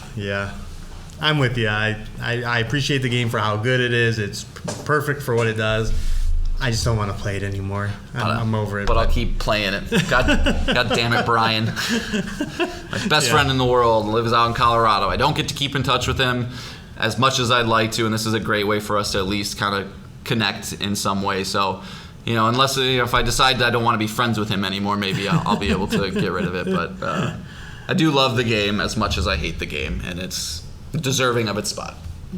I'm with you. I appreciate the game for how good it is. It's perfect for what it does. I just don't want to play it anymore. I'm over it. But I'll keep playing it. God damn it, Brian. My best friend in the world lives out in Colorado. I don't get to keep in touch with him as much as I'd like to, and this is a great way for us to at least kind of connect in some way. So, unless if I decide that I don't want to be friends with him anymore, maybe I'll be able to get rid of it. But I do love the game as much as I hate the game, and it's deserving of its spot.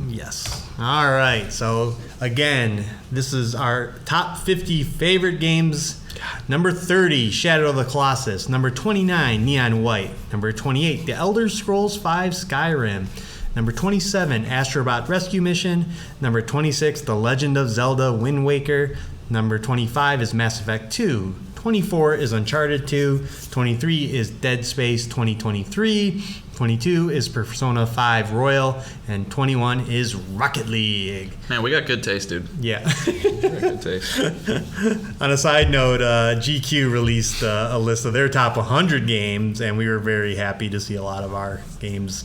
Yes. All right. So, again, this is our top 50 favorite games. Number 30, Shadow of the Colossus. Number 29, Neon White. Number 28, The Elder Scrolls V Skyrim. Number 27, Astrobot Rescue Mission. Number 26, The Legend of Zelda Wind Waker. Number 25 is Mass Effect 2. 24 is Uncharted 2. 23 is Dead Space 2023. 22 is Persona 5 Royal. And 21 is Rocket League. Man, we got good taste, dude. Yeah. Good taste. On a side note, GQ released a list of their top 100 games, and we were very happy to see a lot of our games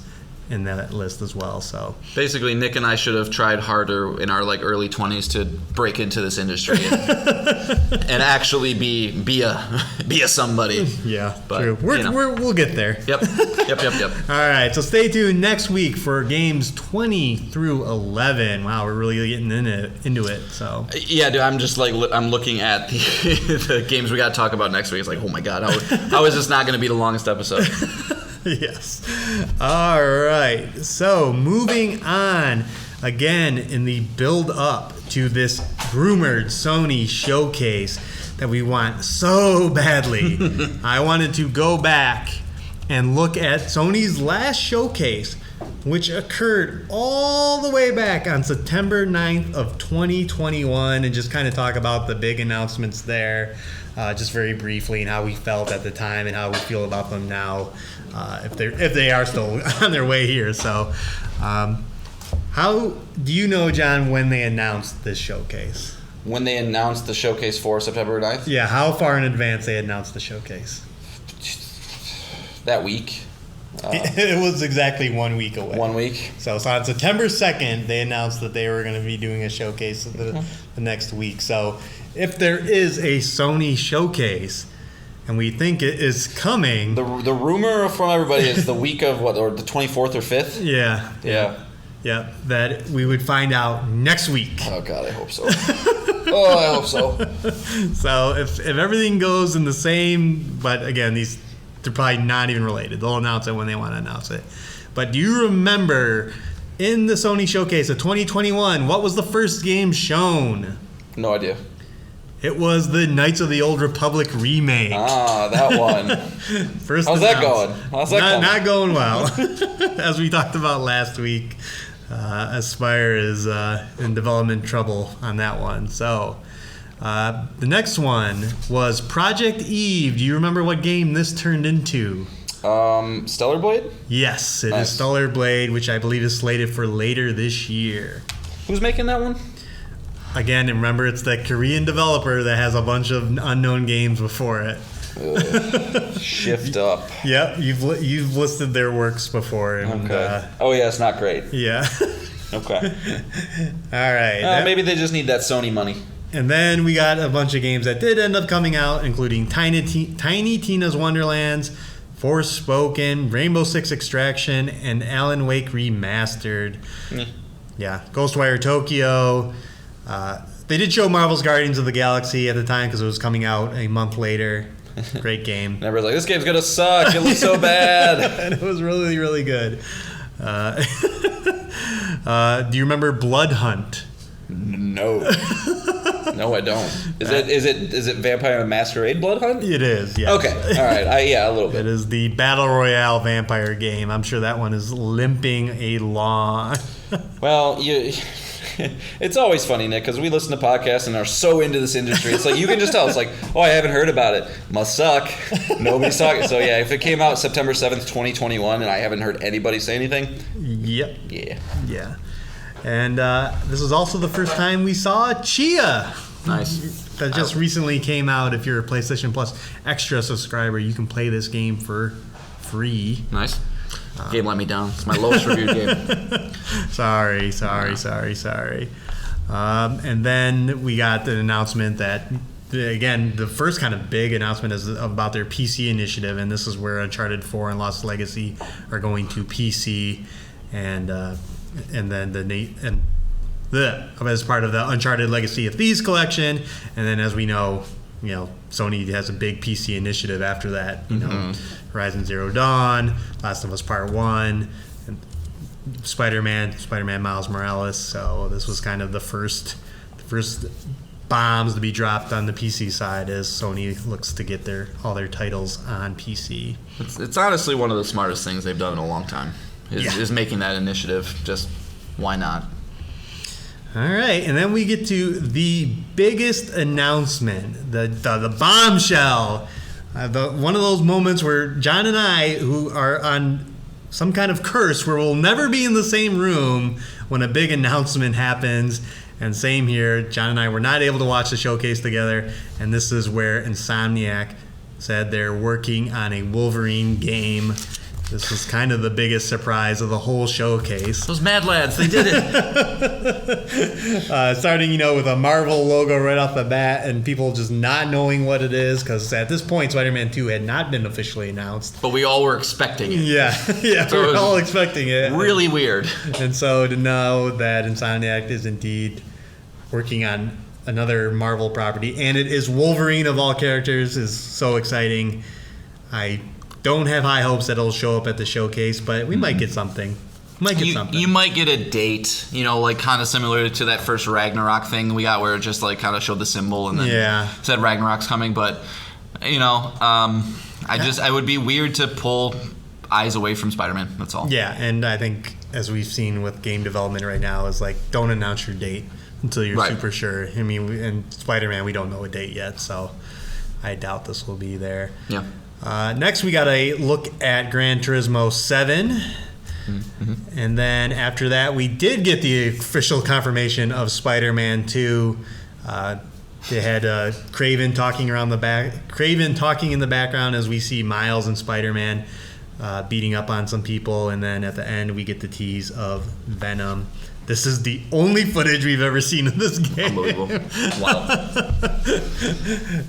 in that list as well. So basically, Nick and I should have tried harder in our early 20s to break into this industry and actually be a somebody. Yeah, but, true. We'll get there. Yep. All right, so stay tuned next week for games 20 through 11. Wow, we're really getting into it. So yeah, dude, I'm just I'm looking at the games we got to talk about next week. It's oh my god, how is this not going to be the longest episode? Yes. All right. So moving on, again, in the build up to this rumored Sony Showcase that we want so badly, I wanted to go back and look at Sony's last showcase, which occurred all the way back on September 9th of 2021, and just kind of talk about the big announcements there, just very briefly, and how we felt at the time and how we feel about them now, if they are still on their way here. So, how do you know, John, when they announced this showcase? When they announced the showcase for September 9th? Yeah, how far in advance they announced the showcase? That week. It was exactly 1 week away. 1 week. So on September 2nd, they announced that they were going to be doing a showcase the next week. So if there is a Sony Showcase, and we think it is coming... The rumor from everybody is the week of or the 24th or 5th? Yeah, that we would find out next week. Oh, God, I hope so. I hope so. So if everything goes in the same... But again, they're probably not even related. They'll announce it when they want to announce it. But do you remember in the Sony Showcase of 2021, what was the first game shown? No idea. It was the Knights of the Old Republic remake. Ah, that one. How's that going? Not going well. As we talked about last week, Aspyr is in development trouble on that one. So the next one was Project Eve. Do you remember what game this turned into? Stellar Blade? Yes, it is Stellar Blade, which I believe is slated for later this year. Who's making that one? Again, remember, it's that Korean developer that has a bunch of unknown games before it. Shift Up. Yep, you've listed their works before. And, okay. Oh yeah, it's not great. Yeah. Okay. All right. Maybe they just need that Sony money. And then we got a bunch of games that did end up coming out, including Tiny Tina's Wonderlands, Forspoken, Rainbow Six Extraction, and Alan Wake Remastered. Yeah, Ghostwire Tokyo. They did show Marvel's Guardians of the Galaxy at the time because it was coming out a month later. Great game. And everybody's like, this game's gonna suck. It looks so bad. And it was really, really good. Do you remember Blood Hunt? No. No, I don't. Is it Vampire Masquerade Blood Hunt? It is, yes. Okay, all right. A little bit. It is the Battle Royale vampire game. I'm sure that one is limping along. Well, it's always funny, Nick, because we listen to podcasts and are so into this industry. It's like, you can just tell. It's like, oh, I haven't heard about it. Must suck. Nobody's talking. So, yeah, if it came out September 7th, 2021, and I haven't heard anybody say anything. Yep. Yeah. And this is also the first time we saw Chia. Nice. That just recently came out. If you're a PlayStation Plus Extra subscriber, you can play this game for free. Nice. Game let me down. It's my lowest reviewed game. Sorry. And then we got the announcement that, again, the first kind of big announcement is about their PC initiative, and this is where Uncharted 4 and Lost Legacy are going to PC, and then as part of the Uncharted Legacy of Thieves collection, and then as we know, Sony has a big PC initiative after that. Horizon Zero Dawn, Last of Us Part 1, and Spider-Man Miles Morales. So this was kind of the first bombs to be dropped on the PC side as Sony looks to get all their titles on PC. It's honestly one of the smartest things they've done in a long time. Is making that initiative. Just why not? All right, and then we get to the biggest announcement, the bombshell. One of those moments where John and I, who are on some kind of curse where we'll never be in the same room when a big announcement happens. And same here, John and I were not able to watch the showcase together. And this is where Insomniac said they're working on a Wolverine game. This was kind of the biggest surprise of the whole showcase. Those mad lads, they did it. Starting, with a Marvel logo right off the bat and people just not knowing what it is, because at this point, Spider-Man 2 had not been officially announced. But we all were expecting it. Yeah, so we were all expecting it. Really weird. And so to know that Insomniac is indeed working on another Marvel property, and it is Wolverine of all characters, is so exciting. I don't have high hopes that it'll show up at the showcase, but we might get something. You might get a date, kind of similar to that first Ragnarok thing we got, where it just kind of showed the symbol and then said Ragnarok's coming. But I would be weird to pull eyes away from Spider-Man. That's all. Yeah, and I think as we've seen with game development right now, is don't announce your date until you're super sure. I mean, and Spider-Man, we don't know a date yet, so I doubt this will be there. Yeah. Next, we got a look at Gran Turismo 7. Mm-hmm. And then after that, we did get the official confirmation of Spider-Man 2. They had Craven talking in the background as we see Miles and Spider-Man beating up on some people. And then at the end, we get the tease of Venom. This is the only footage we've ever seen of this game. Unbelievable. Wow.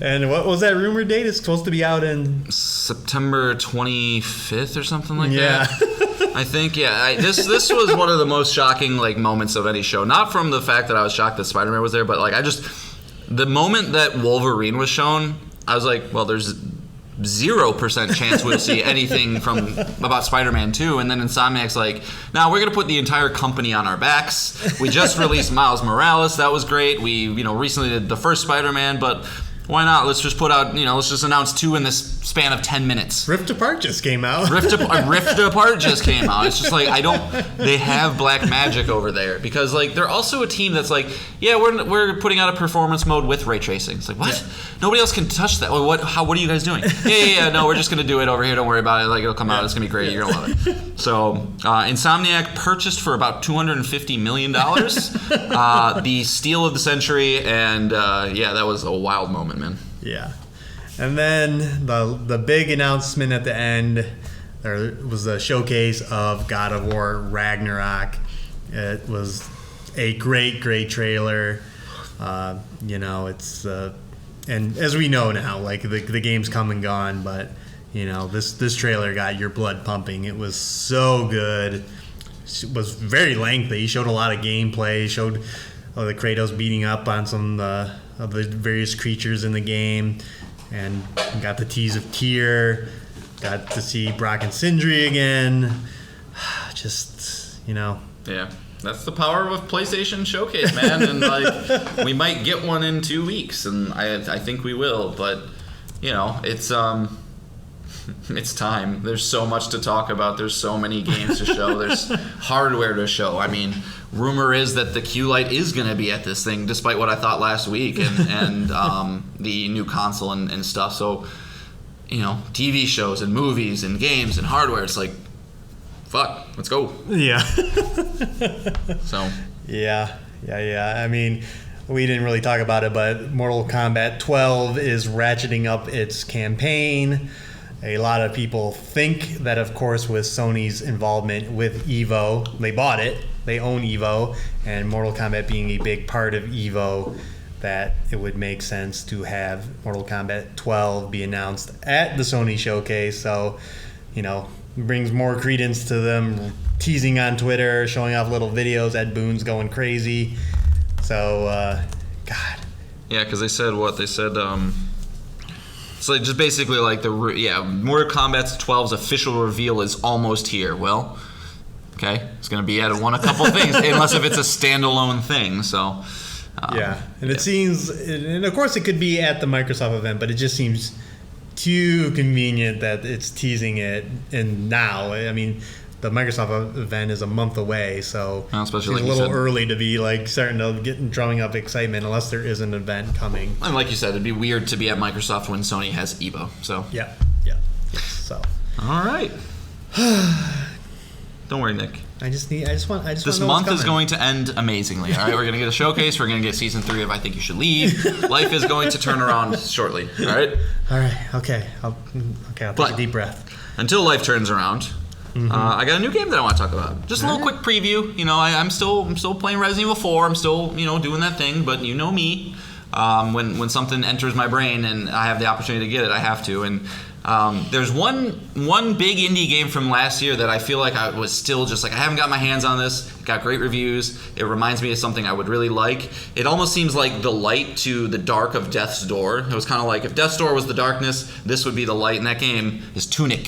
And what was that rumored date? It's supposed to be out in September 25th or something like that. I think, this was one of the most shocking moments of any show. Not from the fact that I was shocked that Spider-Man was there, but the moment that Wolverine was shown, I was like, well, there's 0% chance we'll see anything about Spider-Man 2. And then Insomniac's like, now we're going to put the entire company on our backs. We just released Miles Morales. That was great. We, recently did the first Spider-Man, but why not? Let's just put out, let's just announce 2 in this span of 10 minutes. Rift Apart just came out. Rift Apart just came out. It's just they have black magic over there because they're also a team that's we're putting out a performance mode with ray tracing. It's what? Yeah. Nobody else can touch that. What are you guys doing? No, we're just going to do it over here. Don't worry about it. It'll come out. It's going to be great. You're going to love it. So, Insomniac purchased for about $250 million the steal of the century, and that was a wild moment, man. Yeah. And then the big announcement at the end was the showcase of God of War Ragnarok. It was a great trailer. It's and as we know now, the game's come and gone, but this trailer got your blood pumping. It was so good. It was very lengthy. Showed a lot of gameplay. Showed the Kratos beating up on some of the various creatures in the game. And got the tease of Tyr, got to see Brock and Sindri again. Just, Yeah, that's the power of a PlayStation Showcase, man. And we might get one in 2 weeks, and I think we will. But it's time. There's so much to talk about. There's so many games to show. There's hardware to show. I mean, rumor is that the Q-Lite is going to be at this thing, despite what I thought last week, and the new console and stuff. So, TV shows and movies and games and hardware. It's fuck, let's go. Yeah. So. Yeah. I mean, we didn't really talk about it, but Mortal Kombat 12 is ratcheting up its campaign. A lot of people think that, of course, with Sony's involvement with EVO, they bought it, they own EVO, and Mortal Kombat being a big part of EVO, that it would make sense to have Mortal Kombat 12 be announced at the Sony Showcase. So, brings more credence to them teasing on Twitter, showing off little videos. Ed Boon's going crazy. So, God. Yeah, because they said what? They said, so just basically like Mortal Kombat 12's official reveal is almost here. Well, okay, it's going to be at a couple things, unless if it's a standalone thing, so. And it seems, and of course it could be at the Microsoft event, but it just seems too convenient that it's teasing it and now. I mean, the Microsoft event is a month away, so especially it's a little early to be like starting to drumming up excitement unless there is an event coming. And like you said, it'd be weird to be at Microsoft when Sony has EVO. So yeah. So all right. Don't worry, Nick. I just want this month is going to end amazingly. All right, we're going to get a showcase. We're going to get season 3 of I Think You Should Leave. Life is going to turn around shortly. All right. Okay. I'll take a deep breath. Until life turns around, I got a new game that I want to talk about. Just a little quick preview. I'm still playing Resident Evil 4. I'm still doing that thing. But you know me, when something enters my brain and I have the opportunity to get it, I have to. And there's one big indie game from last year that I feel like I was still just like, I haven't got my hands on this. It got great reviews. It reminds me of something I would really like. It almost seems like the light to the dark of Death's Door. It was kind of like if Death's Door was the darkness, this would be the light. And that game is Tunic,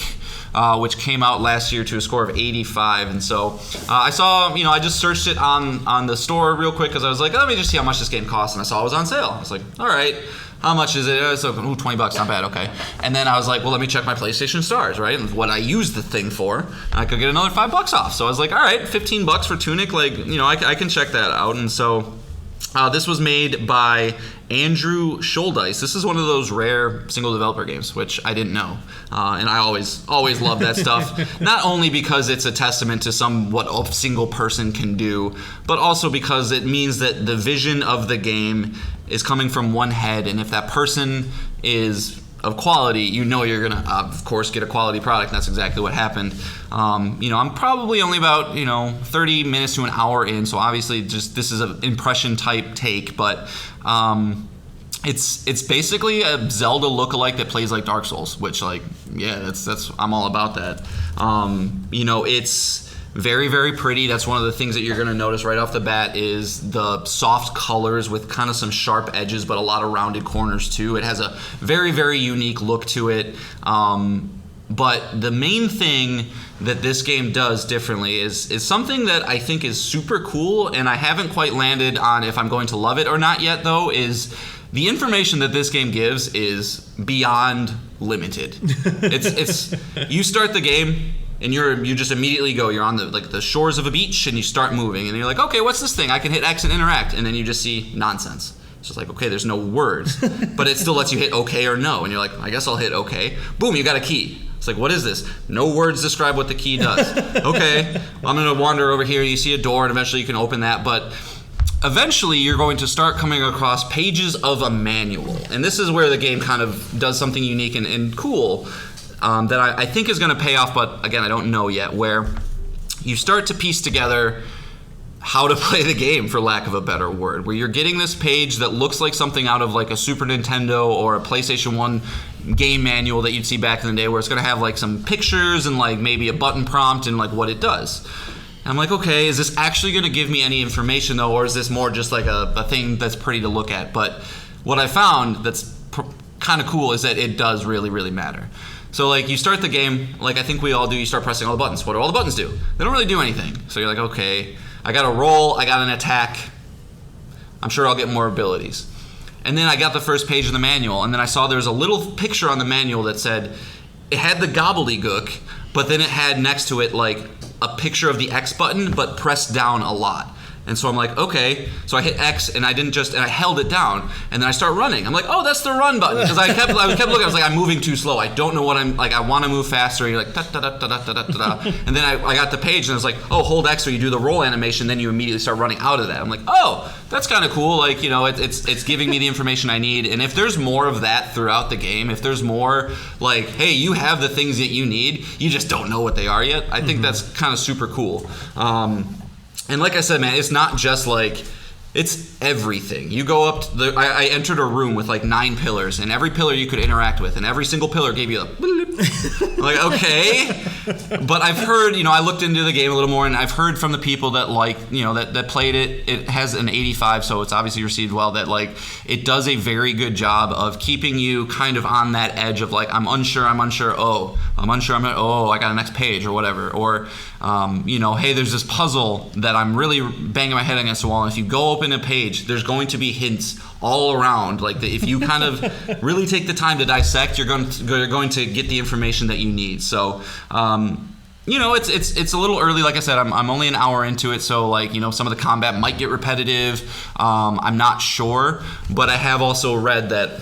which came out last year to a score of 85. And so I saw, I just searched it on the store real quick because I was like, let me just see how much this game costs. And I saw it was on sale. I was like, all right. How much is it? It's like, $20, not bad, okay. And then I was like, well, let me check my PlayStation Stars, right? And what I use the thing for, I could get another $5 off. So I was like, all right, $15 for Tunic, I can check that out. And so this was made by Andrew Scholdice. This is one of those rare single developer games, which I didn't know. And I always love that stuff. Not only because it's a testament to what a single person can do, but also because it means that the vision of the game is coming from one head, and if that person is of quality, you're going to, of course, get a quality product. And that's exactly what happened. I'm probably only about, 30 minutes to an hour in, so obviously just this is an impression type take, but it's basically a Zelda lookalike that plays like Dark Souls, which that's I'm all about that. It's very, very pretty. That's one of the things that you're going to notice right off the bat is the soft colors with kind of some sharp edges, but a lot of rounded corners too. It has a very, very unique look to it. But the main thing that this game does differently is something that I think is super cool, and I haven't quite landed on if I'm going to love it or not yet, though, is the information that this game gives is beyond limited. It's you start the game, and you just immediately go. You're on the shores of a beach, and you start moving, and you're like, okay, what's this thing? I can hit X and interact, and then you just see nonsense. It's just like, okay, there's no words, but it still lets you hit okay or no, and you're like, I guess I'll hit okay. Boom, you got a key. It's like, what is this? No words describe what the key does. Okay, I'm gonna wander over here. You see a door, and eventually you can open that, but eventually you're going to start coming across pages of a manual, and this is where the game kind of does something unique and cool. That I think is going to pay off, but again, I don't know yet, where you start to piece together how to play the game, for lack of a better word, where you're getting this page that looks like something out of like a Super Nintendo or a PlayStation 1 game manual that you'd see back in the day, where it's going to have like some pictures and like maybe a button prompt and like what it does. And I'm like, okay, is this actually going to give me any information though, or is this more just like a thing that's pretty to look at? But what I found that's kind of cool is that it does really, really matter. So like you start the game, like I think we all do, you start pressing all the buttons. What do all the buttons do? They don't really do anything. So you're like, okay, I got a roll, I got an attack. I'm sure I'll get more abilities. And then I got the first page of the manual, and then I saw there was a little picture on the manual that said, it had the gobbledygook, but then it had next to it like a picture of the X button, but pressed down a lot. And so I'm like, okay. So I hit X, and I held it down, and then I start running. I'm like, oh, that's the run button, because I kept looking. I was like, I'm moving too slow. I don't know what I'm like. I want to move faster. And you're like, da da da da da da da. And then I got the page, and I was like, oh, hold X, so you do the roll animation, then you immediately start running out of that. I'm like, oh, that's kind of cool. Like, you know, it's giving me the information I need. And if there's more of that throughout the game, if there's more like, hey, you have the things that you need, you just don't know what they are yet. I think that's kind of super cool. And like I said, man, it's not just like, it's everything. You go up to I entered a room with like 9 pillars, and every pillar you could interact with, and every single pillar gave you a like, okay. But I've heard, I looked into the game a little more, and I've heard from the people that that played it. It has an 85, so it's obviously received well, that like it does a very good job of keeping you kind of on that edge of like, I'm unsure, oh, I'm unsure, I got a next page or whatever. Or, hey, there's this puzzle that I'm really banging my head against the wall, and if you go open a page, there's going to be hints all around. Like, if you kind of really take the time to dissect, you're going to get the information that you need. So, it's a little early. Like I said, I'm only an hour into it, so like, some of the combat might get repetitive. I'm not sure, but I have also read that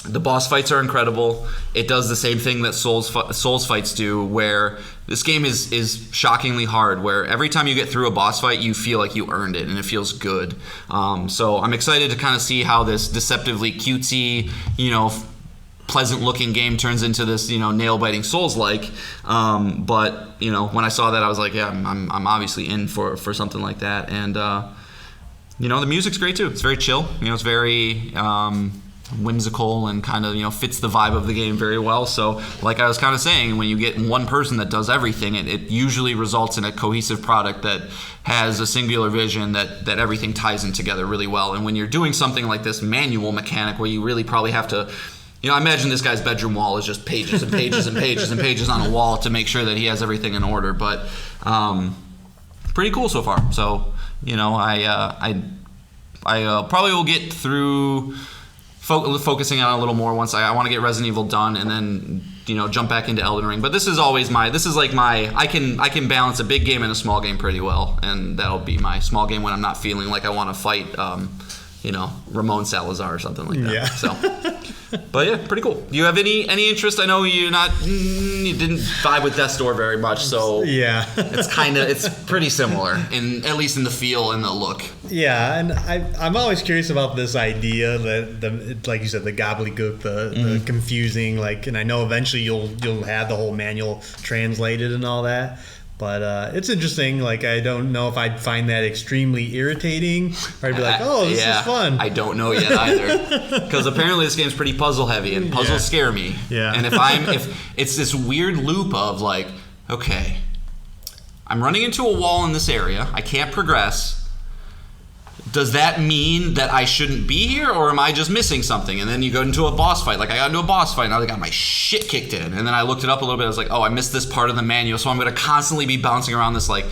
the boss fights are incredible. It does the same thing that Souls fights do, where this game is shockingly hard, where every time you get through a boss fight, you feel like you earned it, and it feels good. So I'm excited to kind of see how this deceptively cutesy, pleasant-looking game turns into this, nail-biting Souls-like. But when I saw that, I was like, yeah, I'm obviously in for something like that. And the music's great too. It's very chill. It's very whimsical and kind of fits the vibe of the game very well. So like I was kind of saying, when you get one person that does everything, it usually results in a cohesive product that has a singular vision that everything ties in together really well. And when you're doing something like this manual mechanic, where you really probably have to, I imagine this guy's bedroom wall is just pages and pages and pages and pages on a wall to make sure that he has everything in order. But pretty cool so far. So I probably will get through focusing on it a little more once I want to get Resident Evil done, and then jump back into Elden Ring. But this is always I can balance a big game and a small game pretty well, and that'll be my small game when I'm not feeling like I want to fight Ramon Salazar or something like that. Yeah. So but yeah, pretty cool. Do you have any interest? I know you didn't vibe with Death's Door very much, so yeah, it's pretty similar at least in the feel and the look. Yeah, and I'm always curious about this idea that like you said, the gobbledygook, the confusing, like, and I know eventually you'll have the whole manual translated and all that. But it's interesting. Like, I don't know if I'd find that extremely irritating, or I'd be like, "Oh, this is fun." I don't know yet either, because apparently this game's pretty puzzle heavy, and puzzles scare me. Yeah. And if it's this weird loop of like, okay, I'm running into a wall in this area, I can't progress. Does that mean that I shouldn't be here, or am I just missing something? And then you go into a boss fight. Like, I got into a boss fight, now I got my shit kicked in. And then I looked it up a little bit. I was like, oh, I missed this part of the manual, so I'm going to constantly be bouncing around this, like,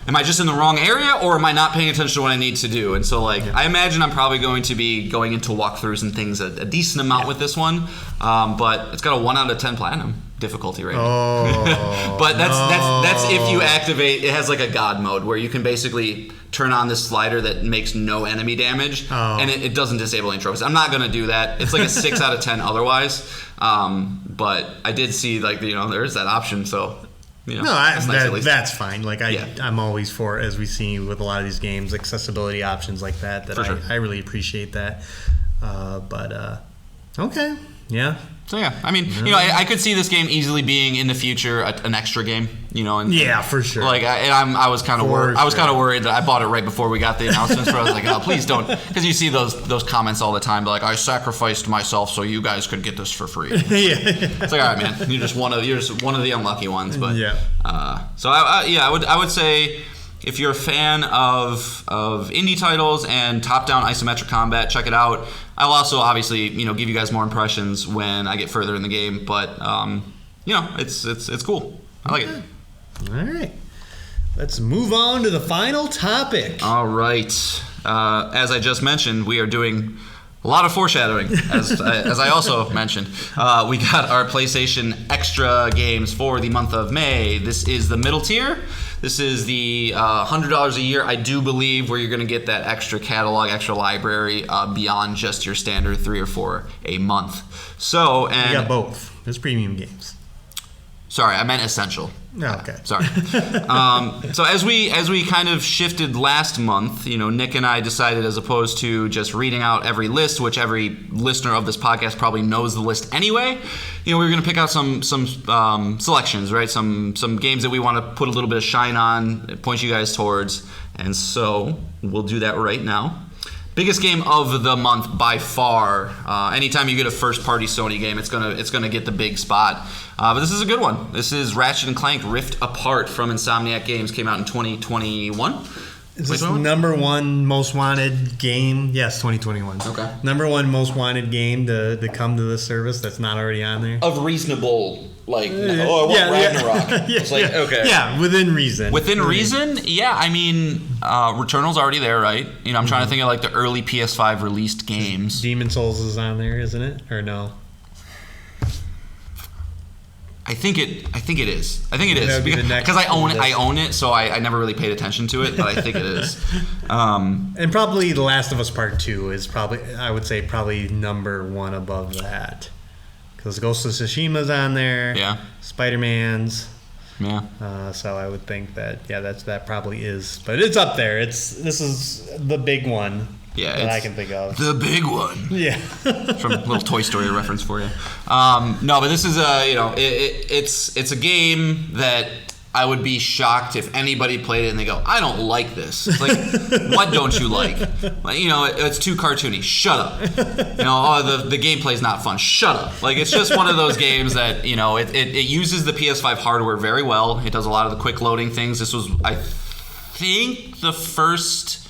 am I just in the wrong area, or am I not paying attention to what I need to do? And so, like, I imagine I'm probably going to be going into walkthroughs and things a decent amount with this one. But it's got a 1 out of 10 platinum difficulty rating. Oh, but that's if you activate. It has like a god mode where you can basically turn on this slider that makes no enemy damage, and it doesn't disable any trophies. I'm not gonna do that. It's like a 6 out of 10 otherwise. But I did see, like, there is that option. So that's fine. Like, I'm always for, as we see with a lot of these games, accessibility options like that. For sure. I really appreciate that. Okay, yeah. So yeah, I mean, I could see this game easily being in the future an extra game, and yeah, for sure. Like, I was kind of worried. I was kind of worried that I bought it right before we got the announcements. Where I was like, oh, please don't, because you see those comments all the time, like, I sacrificed myself so you guys could get this for free. Yeah, it's like, all right, man, you're just one of the unlucky ones. But yeah. So I would say, if you're a fan of indie titles and top-down isometric combat, check it out. I'll also obviously give you guys more impressions when I get further in the game, but it's cool. I like it. All right, let's move on to the final topic. All right, as I just mentioned, we are doing A lot of foreshadowing, as I also mentioned. We got our PlayStation Extra games for the month of May. This is the middle tier. This is the $100 a year, I do believe, where you're going to get that extra catalog, extra library beyond just your standard 3 or 4 a month. So, and You got both. There's premium games. Sorry, I meant essential. Oh, okay. Sorry. So as we kind of shifted last month, Nick and I decided, as opposed to just reading out every list, which every listener of this podcast probably knows the list anyway, we were going to pick out some selections, right? Some games that we want to put a little bit of shine on, point you guys towards, and so we'll do that right now. Biggest game of the month by far. Anytime you get a first-party Sony game, it's gonna get the big spot. But this is a good one. This is Ratchet & Clank Rift Apart from Insomniac Games. Came out in 2021. Is this number one most wanted game? Yes, 2021. Okay. Number one most wanted game to come to this service that's not already on there? Of reasonable, I want Ragnarok. It's like, okay. Yeah, within reason. Within reason, yeah. I mean, Returnal's already there, right? I'm trying to think of like the early PS5 released games. Demon Souls is on there, isn't it? Or no? I think it is. I think it is That would be the next because I on own the it, so I never really paid attention to it, but I think it is. And probably The Last of Us Part 2 is I would say probably number 1 above that. Because Ghost of Tsushima's on there. Yeah. Spider-Man's. Yeah. So I would think that probably is. But it's up there. This is the big one. Yeah, that I can think of. The big one. Yeah. From a little Toy Story reference for you. No, but this is it's a game that I would be shocked if anybody played it and they go, I don't like this. It's like, what don't you like? It's too cartoony. Shut up. The gameplay's not fun. Shut up. Like, it's just one of those games that, it uses the PS5 hardware very well. It does a lot of the quick loading things. This was, I think, the first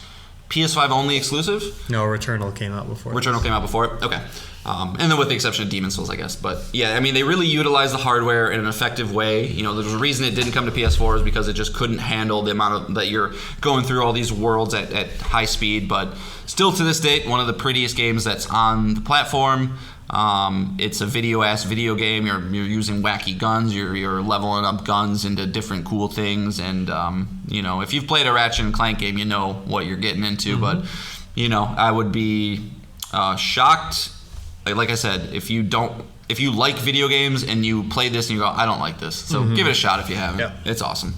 PS5 only exclusive? No, Returnal came out before. Returnal came out before it? Okay. And then with the exception of Demon's Souls, I guess. But yeah, I mean, they really utilize the hardware in an effective way. There's a reason it didn't come to PS4 is because it just couldn't handle the amount of that you're going through all these worlds at high speed. But still to this date, one of the prettiest games that's on the platform. It's a video game. You're using wacky guns. You're leveling up guns into different cool things. And if you've played a Ratchet & Clank game, you know what you're getting into. Mm-hmm. But I would be shocked. Like I said, if you like video games and you play this and you go, I don't like this. So give it a shot if you haven't. Yep. It's awesome.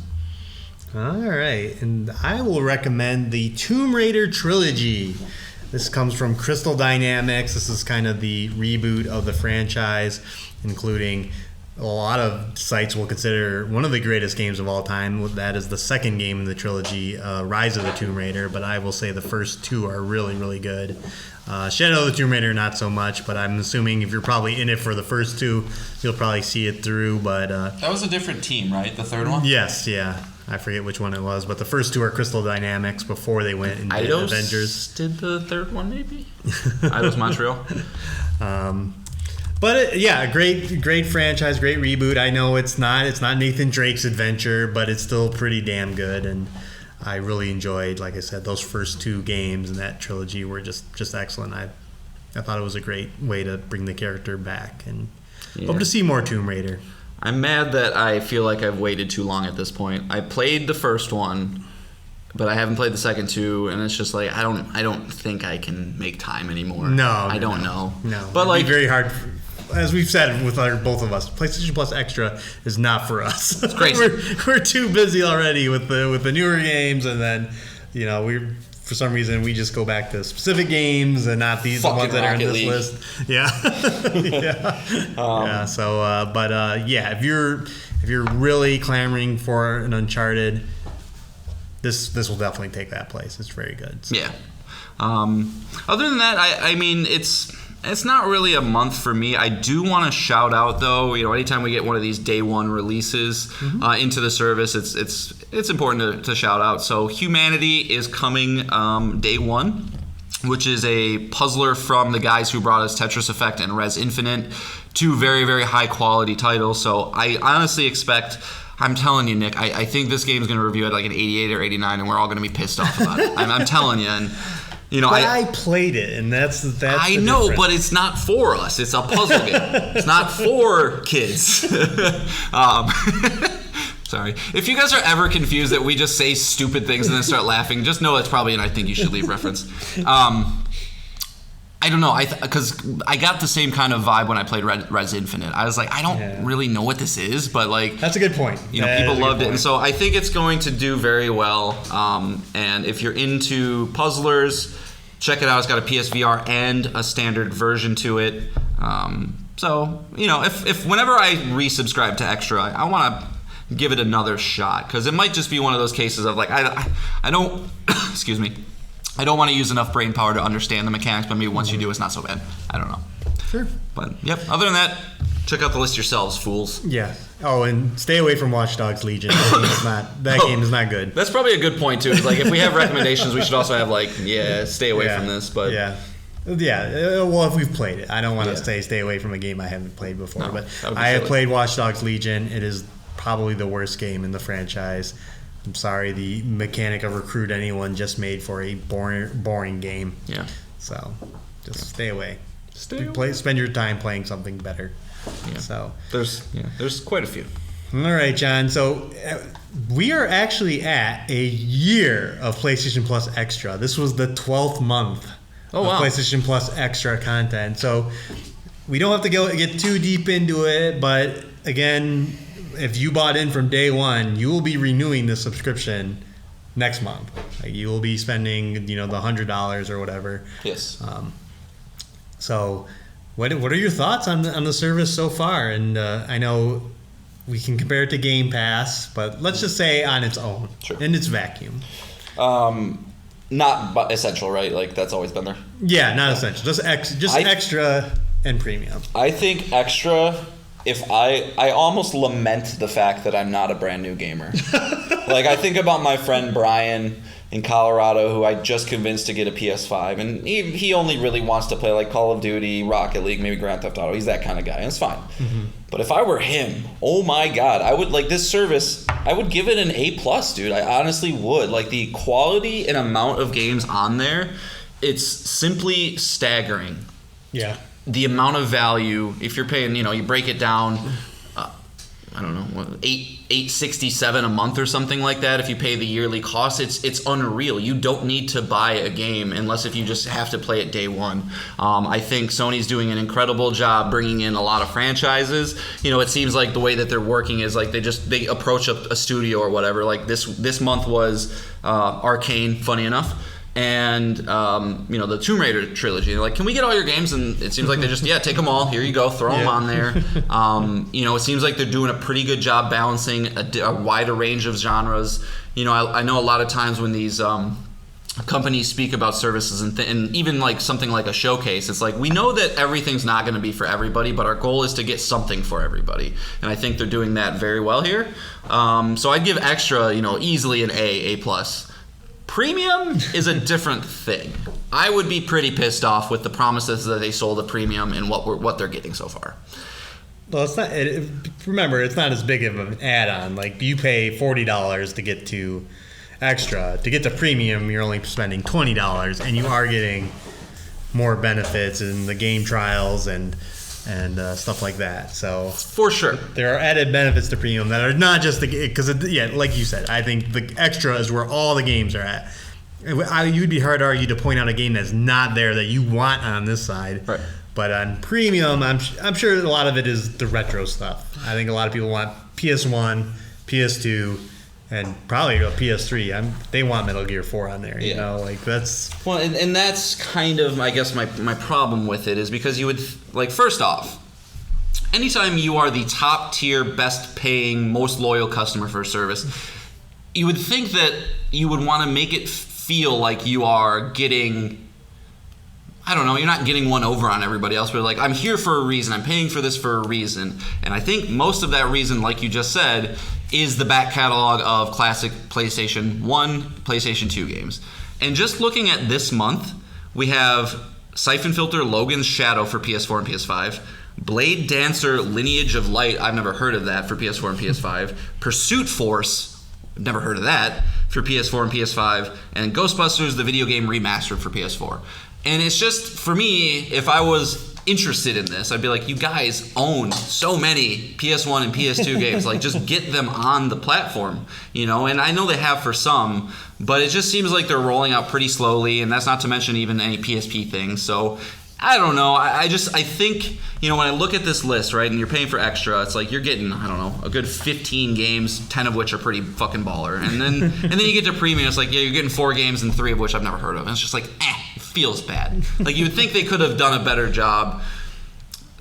All right, and I will recommend the Tomb Raider trilogy. This comes from Crystal Dynamics. This is kind of the reboot of the franchise, including a lot of sites will consider one of the greatest games of all time. That is the second game in the trilogy, Rise of the Tomb Raider, but I will say the first two are really, really good. Shadow of the Tomb Raider, not so much, but I'm assuming if you're probably in it for the first two, you'll probably see it through. But that was a different team, right? The third one? Yes, yeah. I forget which one it was, but the first two are Crystal Dynamics before they went and did Avengers. Did the third one, maybe? Eidos Montreal. But great franchise, great reboot. I know it's not Nathan Drake's adventure, but it's still pretty damn good, and I really enjoyed, like I said, those first two games and that trilogy were just excellent. I thought it was a great way to bring the character back, and hope to see more Tomb Raider. I'm mad that I feel like I've waited too long at this point. I played the first one, but I haven't played the second two, and it's just like I don't think I can make time anymore. No, I don't know. No, but it'd be very hard. As we've said with both of us, PlayStation Plus Extra is not for us. It's crazy. we're too busy already with the newer games, and then for some reason we just go back to specific games and not the ones that are in this list. Yeah, yeah. So, if you're really clamoring for an Uncharted, this will definitely take that place. It's very good. So. Yeah. Other than that, I mean, it's not really a month for me. I do want to shout out, though, anytime we get one of these day one releases into the service, it's important to shout out. So Humanity is coming day one, which is a puzzler from the guys who brought us Tetris Effect and Res Infinite, two very, very high quality titles. So I honestly expect... I'm telling you, Nick, I think this game is going to review at like an 88 or 89, and we're all going to be pissed off about it. I'm telling you, and You know, But I played it, and that's I the know, difference. but it's not for us. It's a puzzle game. It's not for kids. Sorry. If you guys are ever confused that we just say stupid things and then start laughing, just know that's probably an I think you should leave reference. I don't know, because I got the same kind of vibe when I played Res Infinite. I was like, I don't really know what this is, but like... That's a good point. You know, people loved it, and so I think it's going to do very well. And if you're into puzzlers, check it out. It's got a PSVR and a standard version to it. So, you know, if whenever I resubscribe to Extra, I want to give it another shot, because it might just be one of those cases of like, I don't... excuse me. I don't want to use enough brain power to understand the mechanics, but maybe once you do, it's not so bad. I don't know. Sure. But, yep, other than that, check out the list yourselves, fools. Yeah. Oh, and stay away from Watch Dogs Legion. That game is not good. That's probably a good point, too. Like, if we have recommendations, we should also have, like, stay away from this. But Yeah. Well, if we've played it. I don't want to stay away from a game I haven't played before. No, but that would be I have silly. played Watch Dogs Legion. It is probably the worst game in the franchise. I'm sorry, the mechanic of recruit anyone just made for a boring game. Yeah. So, just stay away. Stay away. Spend your time playing something better. Yeah. So, There's quite a few. all right, John. So, we are actually at a year of PlayStation Plus Extra. This was the 12th month of wow. PlayStation Plus Extra content. So, we don't have to get too deep into it, but again, if you bought in from day one, you will be renewing the subscription next month. Like, you will be spending, the $100 or whatever. Yes. So, what are your thoughts on the service so far? And I know we can compare it to Game Pass, but let's just say on its own, in its vacuum. Not essential, right? Like, that's always been there. Yeah, not essential. Just extra and premium. I think Extra, if I almost lament the fact that I'm not a brand new gamer. Like, I think about my friend Brian in Colorado, who I just convinced to get a PS5, and he only really wants to play like Call of Duty, Rocket League, maybe Grand Theft Auto. He's that kind of guy, and it's fine. Mm-hmm. But if I were him, oh my God, I would, like, this service, I would give it an A+, dude. I honestly would. Like, the quality and amount of games on there, it's simply staggering. Yeah. The amount of value, if you're paying, you break it down, I don't know, $8.67 a month or something like that. If you pay the yearly cost, it's unreal. You don't need to buy a game unless if you just have to play it day one. I think Sony's doing an incredible job bringing in a lot of franchises. It seems like the way that they're working is like they approach a studio or whatever. Like this month was Arcane, funny enough. And the Tomb Raider trilogy. They're like, can we get all your games? And it seems like they just take them all. Here you go, throw them on there. It seems like they're doing a pretty good job balancing a wider range of genres. I know a lot of times when these companies speak about services and even like something like a showcase, it's like we know that everything's not going to be for everybody, but our goal is to get something for everybody. And I think they're doing that very well here. So I'd give Extra, easily an A+. Premium is a different thing. I would be pretty pissed off with the promises that they sold a premium and what they're getting so far. Well, it's not. Remember, it's not as big of an add-on. Like, you pay $40 to get to Extra. To get to Premium, you're only spending $20, and you are getting more benefits in the game trials and stuff like that. So for sure, there are added benefits to Premium that are not just because like you said, I think the Extra is where all the games are at. You'd be hard to argue to point out a game that's not there that you want on this side. Right. But on Premium, I'm sure a lot of it is the retro stuff. I think a lot of people want PS1, PS2, and probably a PS3. They want Metal Gear 4 on there. That's... Well, and that's kind of, I guess, my problem with it is because you would, first off, anytime you are the top tier, best paying, most loyal customer for a service, you would think that you would want to make it feel like you are getting... I don't know, you're not getting one over on everybody else, but I'm here for a reason. I'm paying for this for a reason. And I think most of that reason, like you just said, is the back catalog of classic PlayStation 1, PlayStation 2 games. And just looking at this month, we have Siphon Filter Logan's Shadow for PS4 and PS5, Blade Dancer Lineage of Light, I've never heard of that, for PS4 and PS5, Pursuit Force, I've never heard of that, for PS4 and PS5, and Ghostbusters, the video game remastered for PS4. And it's just, for me, if I was interested in this, I'd be like, you guys own so many PS1 and PS2 games, like just get them on the platform, you know. And I know they have for some, but it just seems like they're rolling out pretty slowly, and that's not to mention even any PSP things. So I don't know. I think, you know, when I look at this list, right, and you're paying for extra, it's like you're getting, I don't know, a good 15 games, 10 of which are pretty fucking baller. And then you get to premium, it's like, yeah, you're getting 4 games and 3 of which I've never heard of. And it's just like, it feels bad. Like, you would think they could have done a better job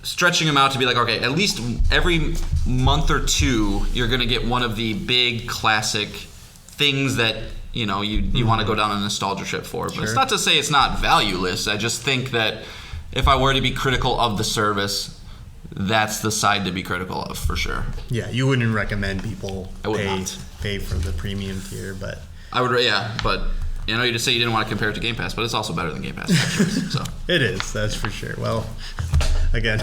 stretching them out to be like, okay, at least every month or 2, you're going to get one of the big classic things that, you know, you want to go down a nostalgia trip for. But it's not to say it's not valueless. I just think that if I were to be critical of the service, that's the side to be critical of for sure. Yeah, you wouldn't recommend people not. pay for the premium tier, but I would, yeah, but you know, you just say you didn't want to compare it to Game Pass, but it's also better than Game Pass. So it is, that's for sure. Well, again,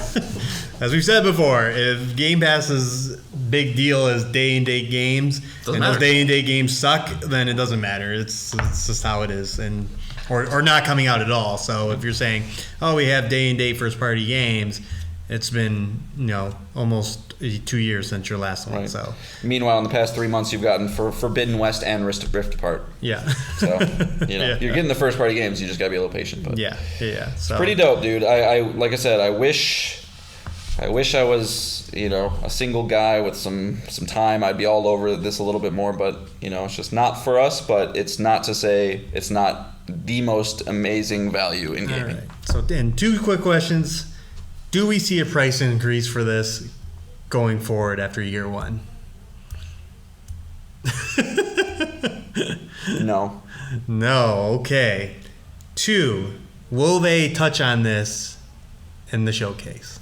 as we've said before, if Game Pass's big deal is day-and-date games, and those day-and-date games suck, then it doesn't matter. It's just how it is, and or not coming out at all. So if you're saying, oh, we have day-and-date first-party games, it's been, you know, almost 2 years since your last one. Right. So meanwhile, in the past 3 months, you've gotten Forbidden West and Rift Apart. yeah. So you know, Yeah. you're getting the first-party games. You just gotta be a little patient. But Yeah. So pretty dope, dude. I like I said, I wish I was, you know, a single guy with some time. I'd be all over this a little bit more, but you know, it's just not for us. But it's not to say it's not the most amazing value in All gaming. right. So then, 2 quick questions. Do we see a price increase for this going forward after year 1? No. No. Okay. 2, will they touch on this in the showcase?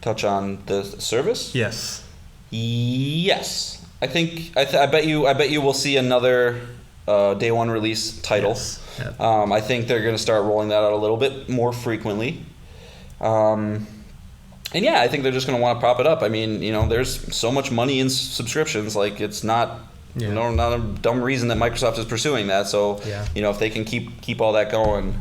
Touch on the service? Yes. Yes. I think I bet you will see another day 1 release title. Yes. Yep. I think they're going to start rolling that out a little bit more frequently. And yeah, I think they're just going to want to prop it up. I mean, you know, there's so much money in subscriptions. Like, it's not, you know, not a dumb reason that Microsoft is pursuing that. So, you know, if they can keep all that going,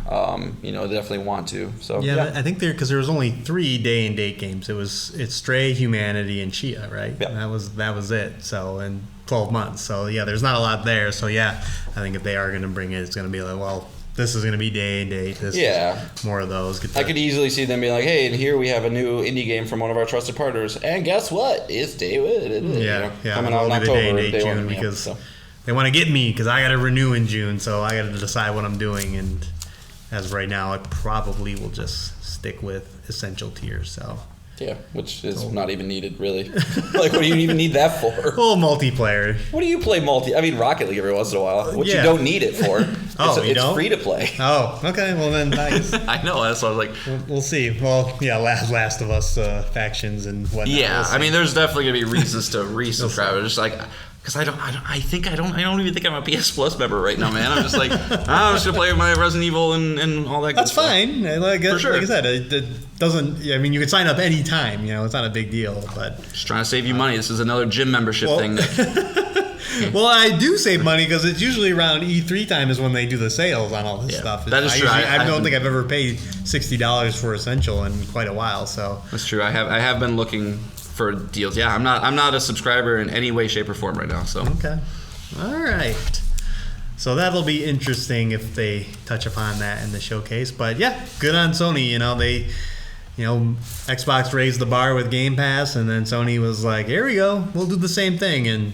you know, they definitely want to. So Yeah, I think because there was only 3 day-and-date games. It's Stray, Humanity, and Chia, right? Yeah. That was it. So in 12 months. So yeah, there's not a lot there. So yeah, I think if they are going to bring it, it's going to be like, well, this is going to be day-and-date. This is more of those. I could easily see them being like, hey, and here we have a new indie game from one of our trusted partners. And guess what? It's day coming out in October. Day-and-date June because they want to get me because I got to renew in June. So I got to decide what I'm doing. And as of right now, I probably will just stick with essential tiers. So yeah, which is not even needed, really. Like, what do you even need that for? Well, multiplayer. What do you play I mean, Rocket League every once in a while, which you don't need it for. It's free to play. Oh, okay. Well, then nice. I know, that's what I was like. We'll see. Well, yeah, Last of Us factions and whatnot. Yeah, we'll see. I mean, there's definitely gonna be reasons to resubscribe. It's just like, because I don't even think I'm a PS Plus member right now, man. I'm just like, I'm just gonna play my Resident Evil and all that. That's good fine. For sure. Like I said, it doesn't. I mean, you can sign up anytime. You know, it's not a big deal. But Just trying to save you money. This is another gym membership thing. well, I do save money because it's usually around E3 time is when they do the sales on all this stuff. That is true. I don't think I've ever paid $60 for Essential in quite a while. So That's true. I have been looking for deals. Yeah, I'm not a subscriber in any way, shape, or form right now. So okay, all right. So that'll be interesting if they touch upon that in the showcase. But yeah, good on Sony. You know, Xbox raised the bar with Game Pass, and then Sony was like, "Here we go, we'll do the same thing." And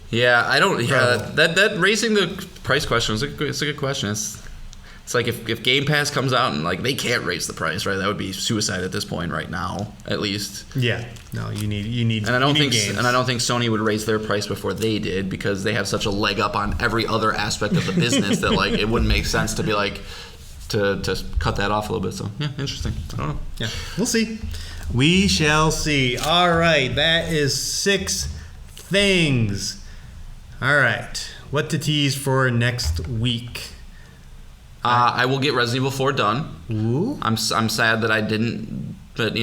yeah, I don't. Yeah, that raising the price question is it's a good question. It's like if Game Pass comes out and like they can't raise the price, right? That would be suicide at this point, right now, at least. Yeah, no, you need. And I don't think games. Sony would raise their price before they did because they have such a leg up on every other aspect of the business that like it wouldn't make sense to be like to cut that off a little bit. So yeah, interesting. I don't know. Yeah, we'll see. We shall see. All right, that is 6 things. All right, what to tease for next week? I will get Resident Evil 4 done. Ooh. I'm sad that I didn't But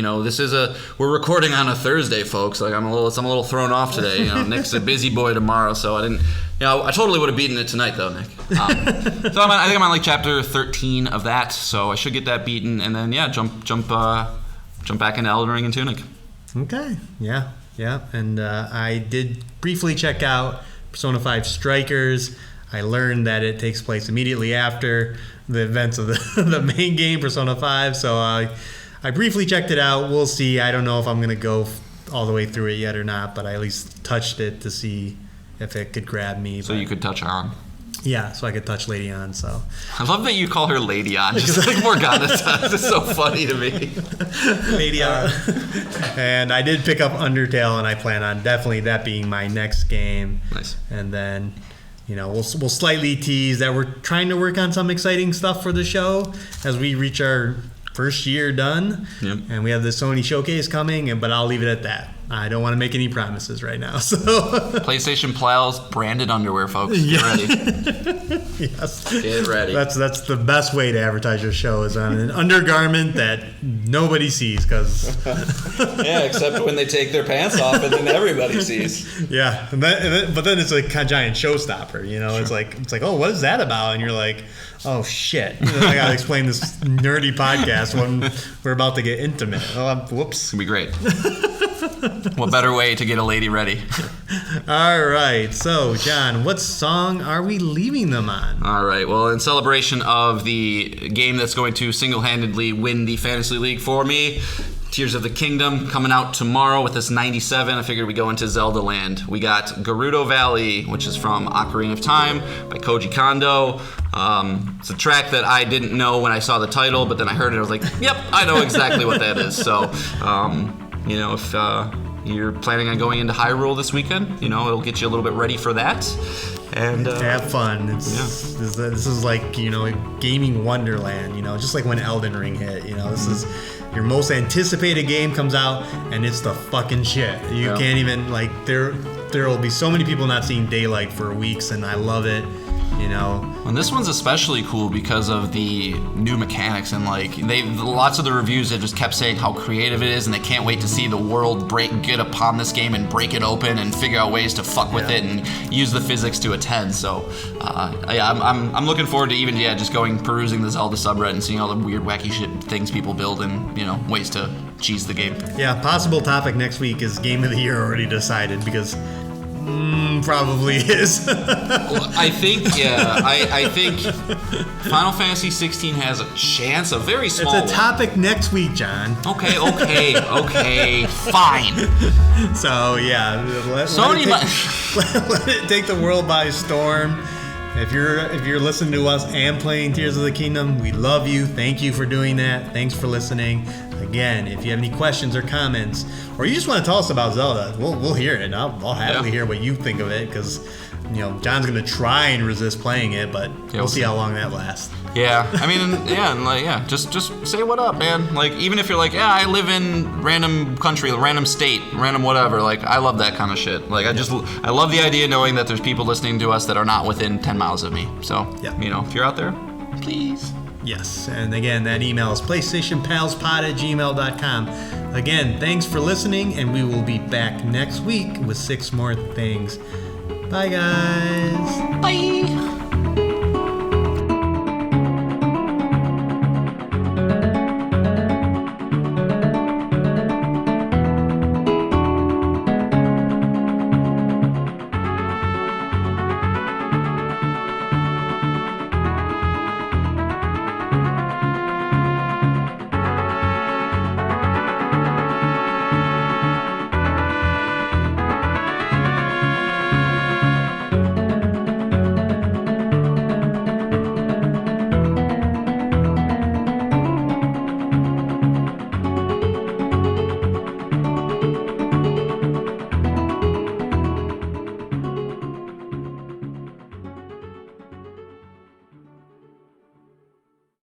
we're recording on a Thursday, folks. Like I'm a little thrown off today. Nick's a busy boy tomorrow, so I didn't. I totally would have beaten it tonight though, Nick. So I think I'm on like chapter 13 of that, so I should get that beaten, and then jump back into Elden Ring and Tunic. Okay, yeah, and I did briefly check out Persona 5 Strikers. I learned that it takes place immediately after the events of the main game, Persona 5, so I briefly checked it out. We'll see. I don't know if I'm going to go all the way through it yet or not, but I at least touched it to see if it could grab me. So you could touch on. Yeah, so I could touch Lady On. So I love that you call her Lady On, just like Morgana does. It's so funny to me. Lady On. And I did pick up Undertale, and I plan on definitely that being my next game. Nice. And then, we'll slightly tease that we're trying to work on some exciting stuff for the show as we reach our first year done. Yep. And we have the Sony Showcase coming, but I'll leave it at that. I don't want to make any promises right now. So PlayStation Plows branded underwear, folks. Get ready. Yes. Get ready. That's the best way to advertise your show is on an undergarment that nobody sees because yeah, except when they take their pants off and then everybody sees. Yeah, but then it's like a giant showstopper. Sure. It's like, oh, what is that about? And you're like, oh shit, I gotta explain this nerdy podcast when we're about to get intimate. Oh, whoops. It's gonna be great. What better way to get a lady ready? All right, so John, what song are we leaving them on? All right, well, in celebration of the game that's going to single-handedly win the Fantasy League for me, Tears of the Kingdom coming out tomorrow with this 97. I figured we'd go into Zelda land. We got Gerudo Valley, which is from Ocarina of Time by Koji Kondo. It's a track that I didn't know when I saw the title, but then I heard it. I was like, yep, I know exactly what that is. So, if you're planning on going into Hyrule this weekend, it'll get you a little bit ready for that. And have fun. This is like, gaming wonderland, just like when Elden Ring hit. This is your most anticipated game comes out, and it's the fucking shit. You can't even, there will be so many people not seeing daylight for weeks, and I love it. And this one's especially cool because of the new mechanics, and lots of the reviews have just kept saying how creative it is, and they can't wait to see the world get upon this game and break it open and figure out ways to fuck with it and use the physics to a 10. So I'm looking forward to even just perusing the Zelda subreddit and seeing all the weird wacky shit things people build and ways to cheese the game. Yeah, possible topic next week is Game of the Year already decided because probably is. Well, I think Final Fantasy 16 has a chance, a very small It's a topic next week, John. Okay, fine. So, yeah, let it take the world by storm. If you're listening to us and playing Tears of the Kingdom, we love you. Thank you for doing that. Thanks for listening. Again, if you have any questions or comments, or you just want to tell us about Zelda, we'll hear it. I'll happily hear what you think of it because, John's going to try and resist playing it, but we'll see how long that lasts. Yeah, I mean, just say what up, man. Even if you're I live in random country, random state, random whatever. I love that kind of shit. I love the idea knowing that there's people listening to us that are not within 10 miles of me. So, if you're out there, please. Yes, and again, that email is PlayStationPalsPod@gmail.com. Again, thanks for listening, and we will be back next week with 6 more things. Bye, guys. Bye.